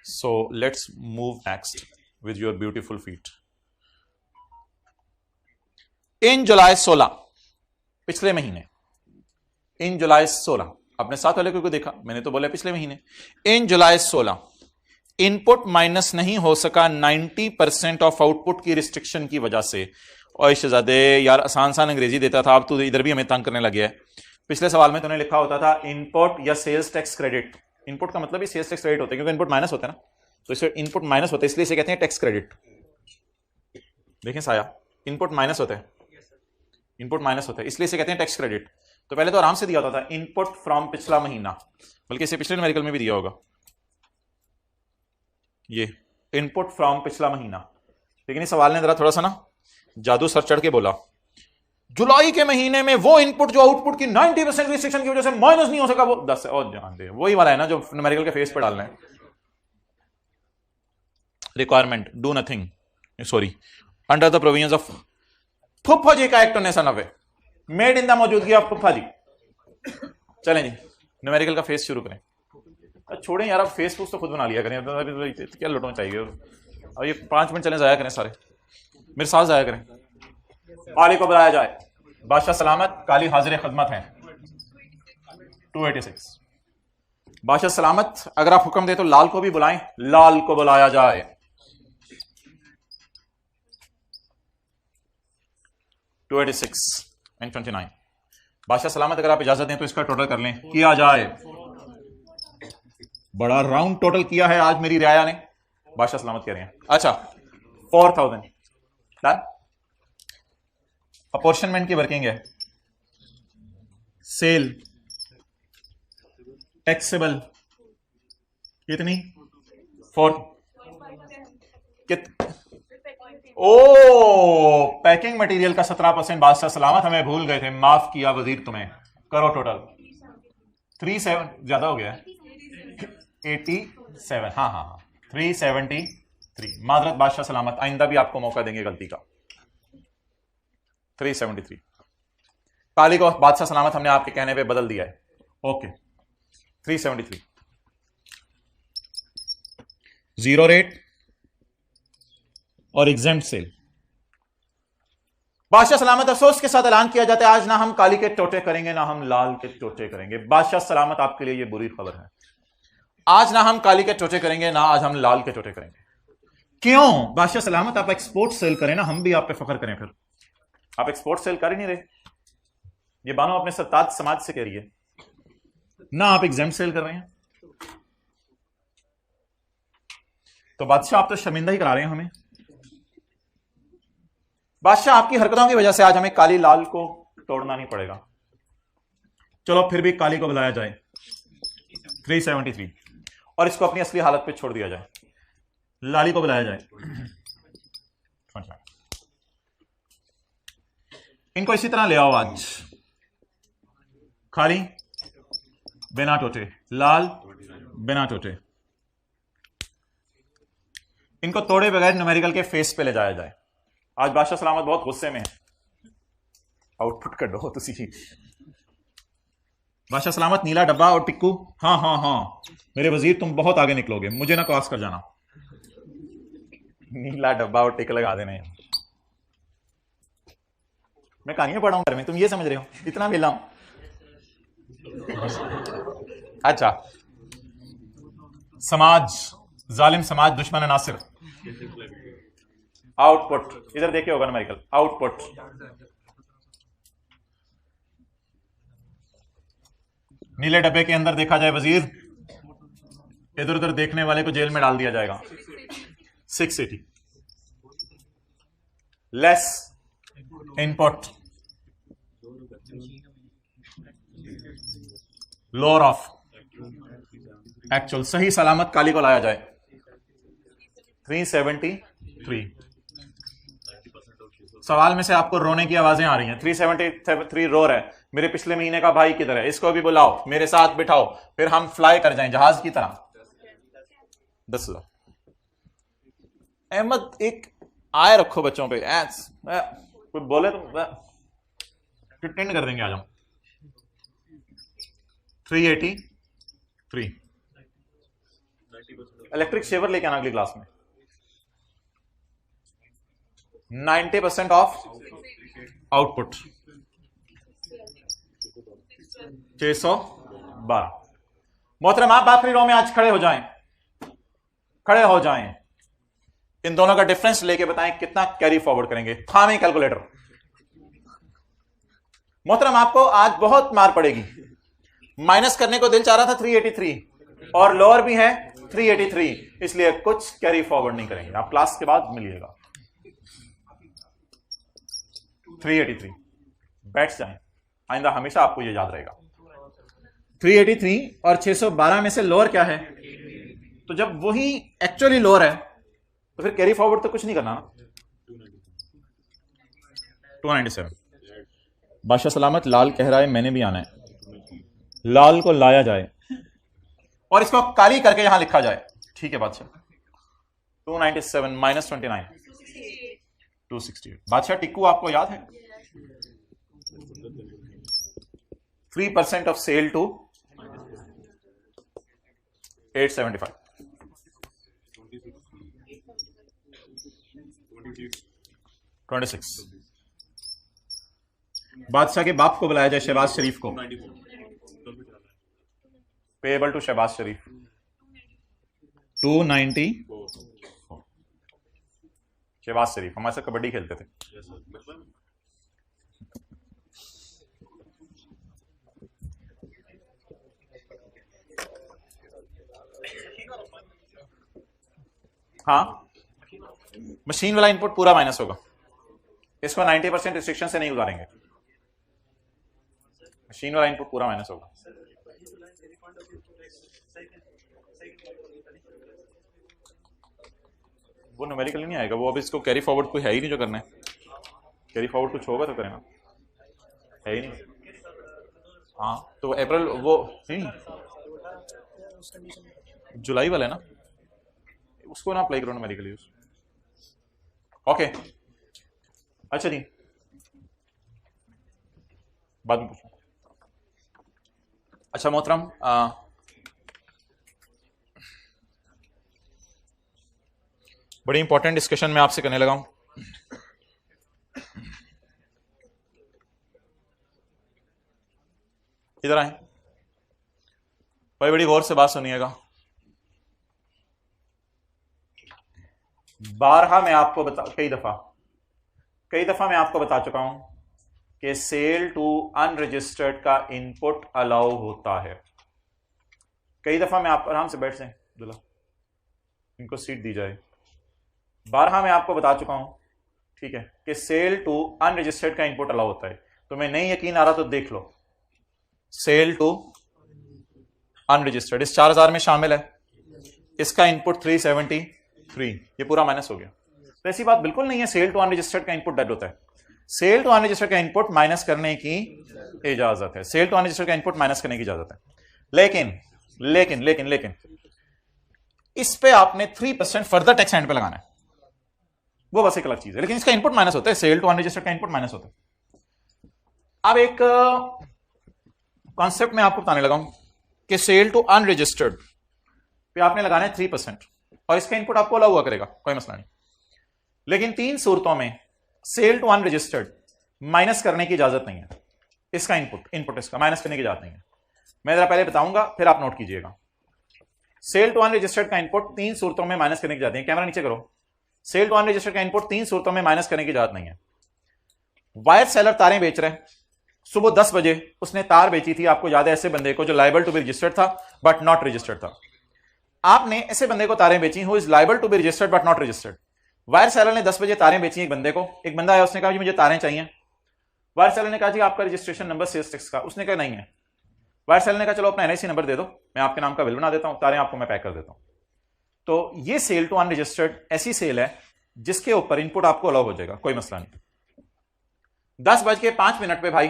so let's move next with your beautiful feet. In July 16, पिछले महीने, इन जुलाई 16, अपने साथ वाले को देखा, मैंने तो बोला पिछले महीने। इन जुलाई 16 इनपुट माइनस नहीं हो सका 90% ऑफ आउटपुट की रिस्ट्रिक्शन की वजह से। और शहजादे यार आसान आसान अंग्रेजी देता था, अब तू इधर भी हमें तंग करने लग गया है। पिछले सवाल में तूने लिखा होता था इनपुट या सेल्स टैक्स क्रेडिट। इनपुट का मतलब ही सेल्स टैक्स क्रेडिट होता है, क्योंकि इनपुट माइनस होता है ना, तो इसे इनपुट माइनस होता है, इसलिए इसे कहते हैं टैक्स क्रेडिट। देखें साया, इनपुट माइनस होता है, इनपुट माइनस होता है, इसलिए इसे कहते हैं टैक्स क्रेडिट। तो पहले तो आराम से दिया होता था इनपुट फ्रॉम पिछला महीना, बल्कि इसे पिछले न्यूमेरिकल में भी दिया होगा, ये इनपुट फ्रॉम पिछला महीना। लेकिन इस सवाल ने जरा थोड़ा सा ना जादू सर चढ़ के बोला, जुलाई के महीने में वो इनपुट जो आउटपुट की 90% रिस्ट्रिक्शन की वजह से माइनस नहीं हो सका, वो 10 और जान दे, वही वाला है ना जो न्यूमेरिकल के फेस पे डालना है। Requirement do nothing, sorry, under the provisions of फुफ्फा जी का एक्ट 1990, मेड इन द मौजूदगी ऑफ फुफ्फा जी। चलें जी, न्यूमेरिकल का फेस शुरू करें। छोड़ें यार, अब फेस तो खुद बना लिया करें, क्या लुटना चाहिए। अब ये 5 मिनट चले जाया करें, सारे मेरे साथ जाया करें। काली को बुलाया जाए, बादशाह सलामत, काली हाजिर खदमत है। 286 बादशाह सलामत, अगर आप हुक्म दे तो लाल को भी बुलाएं, लाल को बुलाया जाए। 286 एंड 29 बादशाह सलामत, अगर आप इजाजत दें तो इसका टोटल कर लें, किया जाए। बड़ा राउंड टोटल किया है आज मेरी रियाया ने, बादशाह सलामत कह रहे हैं। अच्छा 4000 डन। अपॉर्शनमेंट की वर्किंग है, सेल टैक्सेबल कितनी 4 ओ पैकिंग मटेरियल का 17%। बादशाह सलामत, हमें भूल गए थे, माफ किया वजीर तुम्हें। करो टोटल 37, ज्यादा हो गया 87, हाँ हाँ हाँ 373। माजरत बादशाह सलामत, आइंदा भी आपको मौका देंगे गलती का। 373 काली को बादशाह सलामत हमने आपके कहने पे बदल दिया है, ओके। 373 जीरो रेट और एग्जेम्प्ट सेल। बादशाह सलामत, अफसोस के साथ ऐलान किया जाता है आज ना हम काली के टोटे करेंगे ना हम लाल के टोटे करेंगे। बादशाह सलामत, आपके लिए यह बुरी खबर है, आज ना हम काली के टोटे करेंगे ना आज हम लाल के टोटे करेंगे। क्यों बादशाह सलामत, आप एक्सपोर्ट सेल करें ना, हम भी आप पे फख्र करें। फिर आप एक्सपोर्ट सेल कर ही नहीं रहे, ये बानो अपने सरताज समाज से कह रही है ना, आप एग्जेम्प्ट सेल कर रहे हैं। तो बादशाह आप तो शर्मिंदा ही करा रहे हैं हमें। बादशाह आपकी हरकतों की वजह से आज हमें काली लाल को तोड़ना नहीं पड़ेगा। चलो फिर भी काली को बुलाया जाए 373 और इसको अपनी असली हालत पे छोड़ दिया जाए। लाली को बुलाया जाए, इनको इसी तरह ले आओ आज, खाली बिना टोटे, लाल बिना टोटे, इनको तोड़े बगैर न्यूमेरिकल के फेस पे ले जाया जाए। आज बादशाह सलामत बहुत गुस्से में है, आउटपुट कर दो तुसी। बादशाह सलामत, नीला डब्बा और टिक्कू, हाँ हाँ हाँ मेरे वजीर तुम बहुत आगे निकलोगे, मुझे ना क्रॉस कर जाना। नीला डब्बा और टिक लगा देने, मैं कहानियां पढ़ा हूं घर में, तुम ये समझ रहे हो इतना मिला हूं। अच्छा, समाज जालिम समाज दुश्मन नासिर। आउटपुट इधर देखिए होगा न्यूमेरिकल आउटपुट, नीले डब्बे के अंदर देखा जाए वजीर, इधर उधर देखने वाले को जेल में डाल दिया जाएगा। 680 less input, lower of actual, सही सलामत काली को लाया जाए। 373 सवाल में से आपको रोने की आवाजें आ रही हैं। 373 रो रहा है, मेरे पिछले महीने का भाई किधर है, इसको भी बुलाओ, मेरे साथ बिठाओ, फिर हम फ्लाई कर जाएं जहाज की तरह। 10,000 अहमद, एक आय रखो बच्चों पे, कोई बोले तो प्रिटेंड कर देंगे। आ जाओ 383 इलेक्ट्रिक शेवर लेके आना अगली क्लास में। 90% ऑफ आउटपुट 612। मोहतरम आप आखिरी रो में आज खड़े हो जाएं, खड़े हो जाएं, इन दोनों का डिफरेंस लेके बताएं कितना कैरी फॉरवर्ड करेंगे। थामे कैलकुलेटर। मोहतरम आपको आज बहुत मार पड़ेगी। माइनस करने को दिल चाह रहा था 383 और लोअर भी है 383, इसलिए कुछ कैरी फॉरवर्ड नहीं करेंगे। आप क्लास के बाद मिलिएगा। 383 बैठ जाएं, आइंदा हमेशा आपको यह याद रहेगा। 383 और 612 में से लोअर क्या है? तो जब वही एक्चुअली लोअर है तो फिर कैरी फॉरवर्ड तो कुछ नहीं करना ना। 297। बादशाह सलामत लाल कह रहा है मैंने भी आना है। लाल को लाया जाए और इसको काली करके यहां लिखा जाए। ठीक है बादशाह। 297 माइनस 29 268। बादशाह टिक्कू आपको याद है? 3% ऑफ सेल टू 875। 26। बादशाह के बाप को बुलाया जाए, शहबाज शरीफ को। पेएबल टू शहबाज शरीफ 290। शहबाज शरीफ हमारे साथ कबड्डी खेलते थे। हाँ, मशीन वाला इनपुट पूरा माइनस होगा। इसको 90% रिस्ट्रिक्शन से नहीं गुजारेंगे। मशीन वाला इनपुट पूरा माइनस होगा। वो न्यूमेरिकली नहीं आएगा, वो अब इसको कैरी फॉरवर्ड कोई है ही नहीं जो करना है। कैरी फॉरवर्ड कुछ होगा तो करेना, है ही नहीं। हाँ तो अप्रैल वो नहीं, जुलाई वाला है ना, उसको ना अप्लाई करो न्यूमेरिकली यूज। ओके अच्छा जी, बाद में पूछो। अच्छा मोहतरम, बड़ी इंपॉर्टेंट डिस्कशन मैं आपसे करने लगा हूं। इधर आए भाई, बड़ी गौर से बात सुनिएगा। बारहा मैं आपको कई दफा मैं आपको बता चुका हूं कि सेल टू अनरजिस्टर्ड का इनपुट अलाउ होता है। कई दफा मैं आप आराम से बैठ जाएं दुल्हा, इनको सीट दी जाए। बारहा मैं आपको बता चुका हूं, ठीक है, कि सेल टू अनरजिस्टर्ड का इनपुट अलाउ होता है। तुम्हें नहीं यकीन आ रहा तो देख लो। सेल टू अनरजिस्टर्ड इस 4000 में शामिल है, इसका इनपुट 373, ये पूरा माइनस हो गया। तो ऐसी बात बिल्कुल नहीं है सेल टू अनरजिस्टर्ड का इनपुट डेड होता है। सेल टू अनरजिस्टर्ड का इनपुट माइनस करने की इजाजत है। सेल टू अनरजिस्टर्ड का इनपुट माइनस करने की इजाजत है। लेकिन लेकिन लेकिन लेकिन इस पे आपने 3% फर्दर टैक्स हैंड पे लगाना है, वो बस एक अलग चीज है। लेकिन इसका इनपुट माइनस होता है, सेल टू अनरजिस्टर्ड का इनपुट माइनस होता है। अब एक कॉन्सेप्ट में आपको बताने लगा हूं कि सेल टू अनरजिस्टर्ड पे आपने लगाना है 3% और इसका इनपुट आपको अलाउ हुआ करेगा, कोई मसला नहीं। लेकिन 3 सूरतों में सेल टू अनरजिस्टर्ड माइनस करने की इजाजत नहीं है। इसका इनपुट इसका माइनस करने की इजाजत नहीं है। मैं जरा पहले बताऊंगा फिर आप नोट कीजिएगा। सेल टू अनरजिस्टर्ड का इनपुट 3 सूरतों में माइनस करने की इजाजत है। कैमरा नीचे करो। सेल टू अनरजिस्टर्ड का इनपुट 3 सूरतों में माइनस करने की इजाजत नहीं है। वायर सेलर तारें बेच रहे हैं, सुबह 10 बजे उसने तार बेची थी, आपको याद है, ऐसे बंदे को जो लायबल टू बी रजिस्टर्ड था बट नॉट रजिस्टर्ड था। आपने ऐसे बंदे को तारें बेची who is liable to be registered but not registered. Wire seller ने 10 बजे तारें बेची एक बंदे को। एक बंदा आया, उसने कहा जी मुझे तारें चाहिए। वायर सेलर ने कहा जी आपका रजिस्ट्रेशन नंबर सेल्स टैक्स का, उसने कहा नहीं है। वायर सेलर ने कहा चलो अपना एनआईसी नंबर दे दो, मैं आपके नाम का बिल बना देता हूं, तारें आपको मैं पैक कर देता हूं। तो ये सेल टू अनरजिस्टर्ड ऐसी सेल है जिसके ऊपर इनपुट आपको अलाउ हो जाएगा, कोई मसला नहीं। 10:05 पे भाई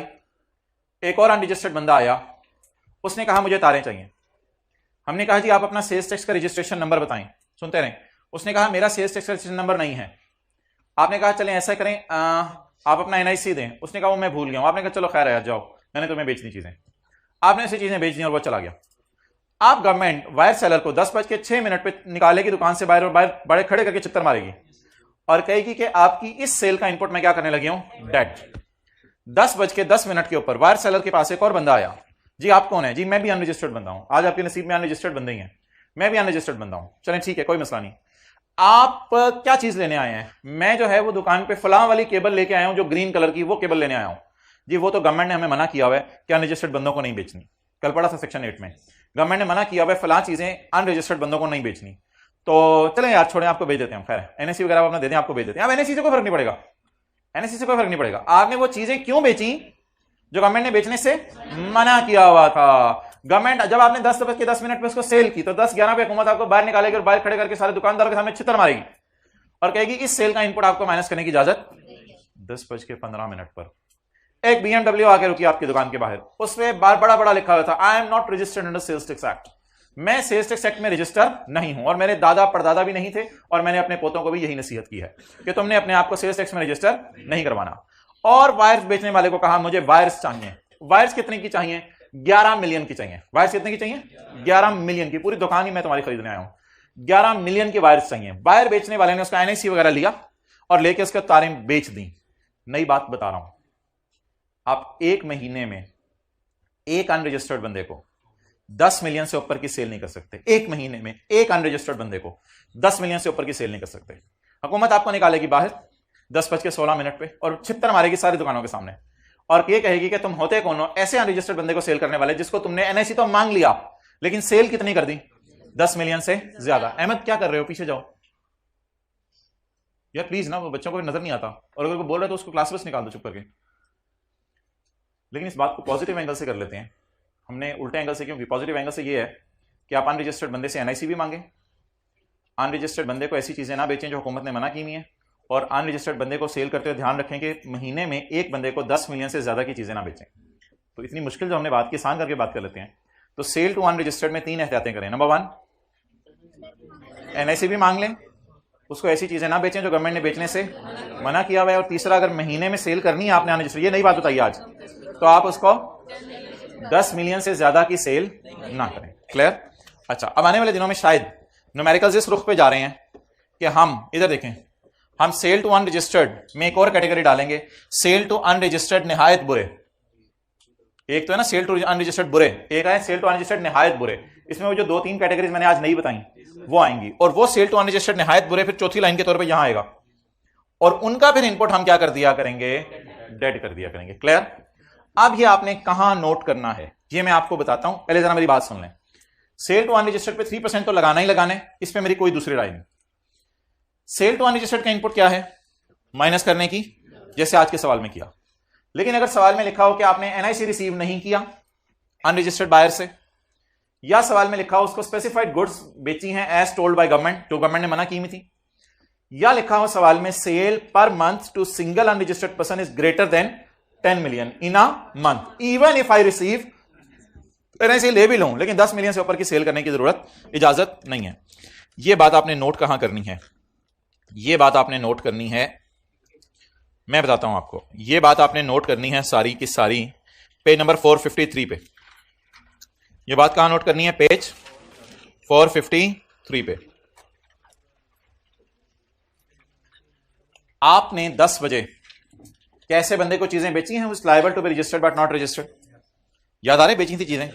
एक और अनरजिस्टर्ड बंदा आया, उसने कहा मुझे तारें चाहिए। हमने कहा जी आप अपना सेल्स टैक्स का रजिस्ट्रेशन नंबर बताएं। सुनते रहें। उसने कहा मेरा सेल्स टैक्स का रजिस्ट्रेशन नंबर नहीं है। आपने कहा चलें ऐसा करें, आप अपना एनआईसी दें। उसने कहा वो मैं भूल गया हूं। आपने कहा चलो खैर है जाओ, मैंने तुम्हें बेचनी चीजें। आपने ऐसी चीजें बेच दी और वो चला गया। आप गवर्नमेंट वायर सेलर को 10:06 पे निकालेगी दुकान से बाहर, और बाहर बड़े खड़े करके चित्तर मारेगी और कहेगी कि आपकी इस सेल का इनपुट मैं क्या करने लगी हूं, डेड। 10:10 के ऊपर वायर सेलर के पास एक और बंदा आया। जी आप कौन है? जी मैं भी अनरजिस्टर्ड बंदा हूं। आज आपके नसीब में अनरजिस्टर्ड बंदे ही हैं, मैं भी अनरजिस्टर्ड बंदा हूं। चलें ठीक है, कोई मसला नहीं। आप क्या चीज लेने आए हैं? मैं जो है वो दुकान पे फलां वाली केबल लेके आया हूं, जो ग्रीन कलर की, वो केबल लेने आया हूं। जी वो तो गवर्नमेंट ने हमें मना किया हुआ है कि अनरजिस्टर्ड बंदों को नहीं बेचनी। कल पढ़ा था सेक्शन 8 में, गवर्नमेंट ने मना किया हुआ है फलां चीजें अनरजिस्टर्ड बंदों को नहीं बेचनी। तो चलें यार छोड़ें, आपको बेच देते हैं। खैर एनएससी वगैरह अपना दे दें, आपको बेच देते हैं। अब एनएससी से कोई फर्क नहीं पड़ेगा, एनएससी से कोई फर्क नहीं पड़ेगा। आपने वो चीजें क्यों बेची जो गवर्नमेंट ने बेचने से मना किया हुआ था। गवर्नमेंट जब आपने 10:10 पे उसको सेल की तो 10:11 पे हुकूमत आपको बाहर निकालेगी और बाहर खड़े करके सारे दुकानदारों के सामने छितर मारेगी और कहेगी इस सेल का इनपुट आपको माइनस करने की इजाजत 10:15 पर। एक बीएमडब्ल्यू आके रुकी आपकी दुकान के बाहर, उसमें बड़ा बड़ा लिखा हुआ था I am not registered under sales tax act. मैं सेल्स टैक्स एक्ट में रजिस्टर नहीं हूं और मेरे दादा परदादा भी नहीं थे और मैंने अपने पोतों को भी यही नसीहत की है कि तुमने अपने आप को सेल्स टैक्स में रजिस्टर नहीं करवाना। और वायर्स बेचने वाले को कहा मुझे वायर्स चाहिए। वायर्स कितने की चाहिए? 11 मिलियन की चाहिए। वायर्स कितने की चाहिए? 11 मिलियन की। पूरी दुकान ही मैं तुम्हारी खरीदने आया हूं। 11 मिलियन की वायर्स चाहिए। वायर बेचने वाले ने उसका एनआईसी वगैरह लिया और लेके उसका तारें बेच दी। नई बात बता रहा हूं, आप एक महीने में एक अनरजिस्टर्ड बंदे को 10 मिलियन से ऊपर की सेल नहीं कर सकते। एक महीने में एक अनरजिस्टर्ड बंदे को 10 मिलियन से ऊपर की सेल नहीं कर सकते। हुकूमत आपको निकालेगी बाहर 10:16 पे और छितर मारेगी सारी दुकानों के सामने और ये कहेगी कि तुम होते कौन हो ऐसे अनरजिस्टर्ड बंदे को सेल करने वाले जिसको तुमने एनआईसी तो मांग लिया लेकिन सेल कितनी कर दी? 10 मिलियन से ज्यादा। अहमद क्या कर रहे हो? पीछे जाओ यार प्लीज ना, वो बच्चों को नजर नहीं आता और अगर कोई बोल रहा है तो उसको क्लास बस निकाल दो चुप करके। लेकिन इस बात को पॉजिटिव एंगल से कर लेते हैं, हमने उल्टे एंगल से, क्योंकि पॉजिटिव एंगल से ये है कि आप अनरजिस्टर्ड बंदे से एनआईसी भी मांगे, अनरजिस्टर्ड बंदे को ऐसी चीजें ना बेचें जो हुकूमत ने मना की हुई है, और अनरजिस्टर्ड बंदे को सेल करते हुए ध्यान रखें कि महीने में एक बंदे को 10 मिलियन से ज्यादा की चीजें ना बेचें। तो इतनी मुश्किल जो हमने बात की आसान करके बात कर लेते हैं। तो सेल टू अनरजिस्टर्ड में 3 एहतियातें करें। नंबर 1, एनआईसी भी मांग लें, उसको ऐसी चीजें ना बेचें जो गवर्नमेंट ने बेचने से मना किया हुआ है। और तीसरा, अगर महीने में सेल करनी है आपने अनरजिस्टर्ड, ये नई बात बताइए आज, तो आप उसको 10 मिलियन से ज्यादा की सेल ना करें। क्लियर? अच्छा, अब आने वाले दिनों में शायद न्यूमेरिकल्स इस रुख पे जा रहे हैं कि हम इधर देखें, हम सेल टू अनरजिस्टर्ड में एक और कैटेगरी डालेंगे, सेल टू अनरजिस्टर्ड निहायत बुरे। एक तो है ना सेल टू अनरजिस्टर्ड बुरे, एक है सेल टू अनरजिस्टर्ड निहायत बुरे। इसमें वो जो 2-3 कैटेगरीज मैंने आज नहीं बताई वो आएंगी, और वो सेल टू अनरजिस्टर्ड निहायत बुरे फिर चौथी लाइन के तौर पे यहां आएगा, और उनका फिर इनपुट हम क्या कर दिया करेंगे? डेड कर दिया करेंगे। क्लियर? अब ये आपने कहां नोट करना है ये मैं आपको बताता हूं, पहले जरा मेरी बात सुन लें। सेल टू अनरजिस्टर्ड पे 3% तो लगाना ही लगाना है, इस पे मेरी कोई दूसरी राय नहीं। सेल टू अनरजिस्टर्ड का इनपुट क्या है? माइनस करने की, जैसे आज के सवाल में किया। लेकिन अगर सवाल में लिखा हो कि आपने एनआईसी रिसीव नहीं किया अनरजिस्टर्ड बायर से, या सवाल में लिखा हो उसको स्पेसिफाइड गुड्स बेची हैं एज टोल्ड बाय गवर्नमेंट, जो गवर्नमेंट ने मना की हुई थी, या लिखा हो सवाल में sale per month to single unregistered person is greater than 10 million in a month, even if I receive, NIC ले भी लूं लेकिन 10 मिलियन से ऊपर की सेल करने की जरूरत, इजाजत नहीं है। यह बात आपने नोट कहां करनी है? यह बात आपने नोट करनी है, मैं बताता हूं आपको, यह बात आपने नोट करनी है सारी की सारी पेज नंबर 453 पे। यह बात कहां नोट करनी है? पेज 453 पे। आपने 10 बजे कैसे बंदे को चीजें बेची हैं? उस liable to be registered but not registered, याद आ रहे? बेची थी चीजें।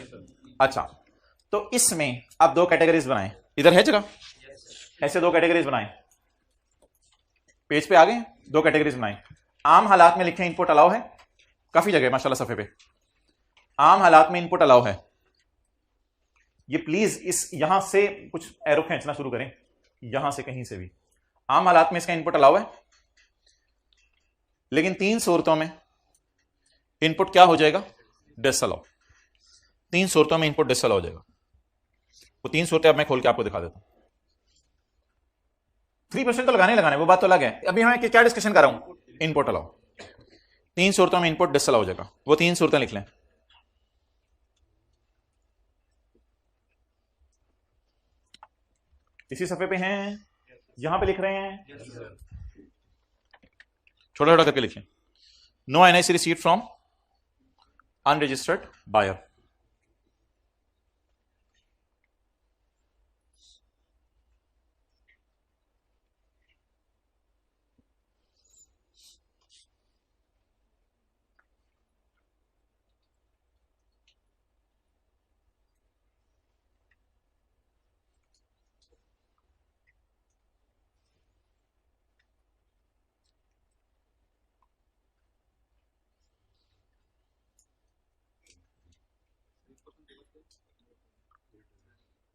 अच्छा, तो इसमें आप 2 कैटेगरीज बनाएं, इधर है जगह, ऐसे 2 कैटेगरीज बनाएं, पेज पे आ गए, 2 कैटेगरीज बनाएं। आम हालात में लिखें इनपुट अलाउ है, काफी जगह माशाल्लाह सफे पे आम हालात में इनपुट अलाउ है। ये प्लीज इस यहां से कुछ एरो खींचना शुरू करें, यहां से कहीं से भी। आम हालात में इसका इनपुट अलाउ है, लेकिन 3 सूरतों में इनपुट क्या हो जाएगा? डिसअलाउ। 3 सूरतों में इनपुट डिसअलाउ हो जाएगा। वो 3 सूरतें अब मैं खोल के आपको दिखा देता हूं। 3% तो लगाने लगाने वो बात तो अलग है, अभी मैं क्या डिस्कशन कर रहा हूं? Input allow. 3 सूरतों में इनपुट डिसअलाउ हो जाएगा, वो 3 सूरतें लिख लें। इसी सफे पे हैं, यहां पे लिख रहे हैं, छोटा छोटा करके लिखें। No NIC received from unregistered buyer.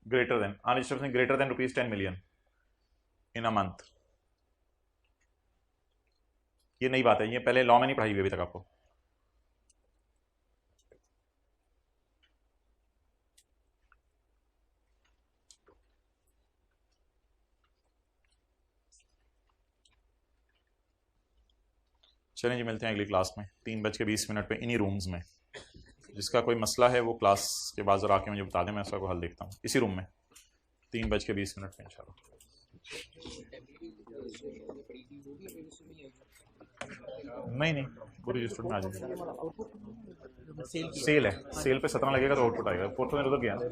Greater than, unregistered greater than rupees 10 million in a month. ये नई बात है, ये पहले लॉ में नहीं पढ़ाई हुई अभी तक आपको. चलें जी, मिलते हैं अगली क्लास में 3:20 पे इन्हीं रूम्स में. जिसका कोई मसला है वो क्लास के बाद जरा आके मुझे बता दें, मैं उसका को हल देखता हूँ इसी रूम में 3:20 पे इंशाल्लाह. नहीं वो रजिस्टर्ड में आ जाएगा. सेल है, सेल पे 17 लगेगा तो आउटपुट आएगा. 4,000 उधर गया ना,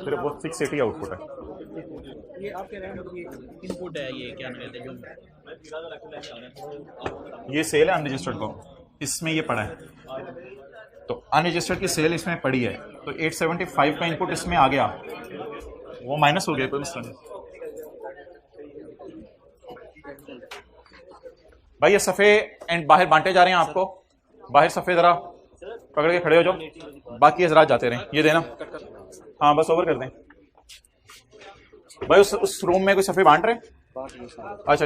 फिर वो 680 आउटपुट है. ये आप कह रहे हैं इनपुट है, ये क्या कहते हैं जो ये सेल है अनरजिस्टर्ड को, इसमें ये पड़ा है. तो अनरजिस्टर्ड की सेल इसमें पड़ी है, तो 875 का इनपुट इसमें आ गया, वो माइनस हो गया. कोई मसला नहीं भाई. ये सफ़े एंड बाहर बांटे जा रहे हैं आपको. बाहर सफ़े ज़रा पकड़ के खड़े हो जाओ, बाकी हज़रात जाते रहें. ये देना, हाँ बस ओवर कर दें भाई. उस रूम में कोई सफ़े बांट रहे हैं? अच्छा.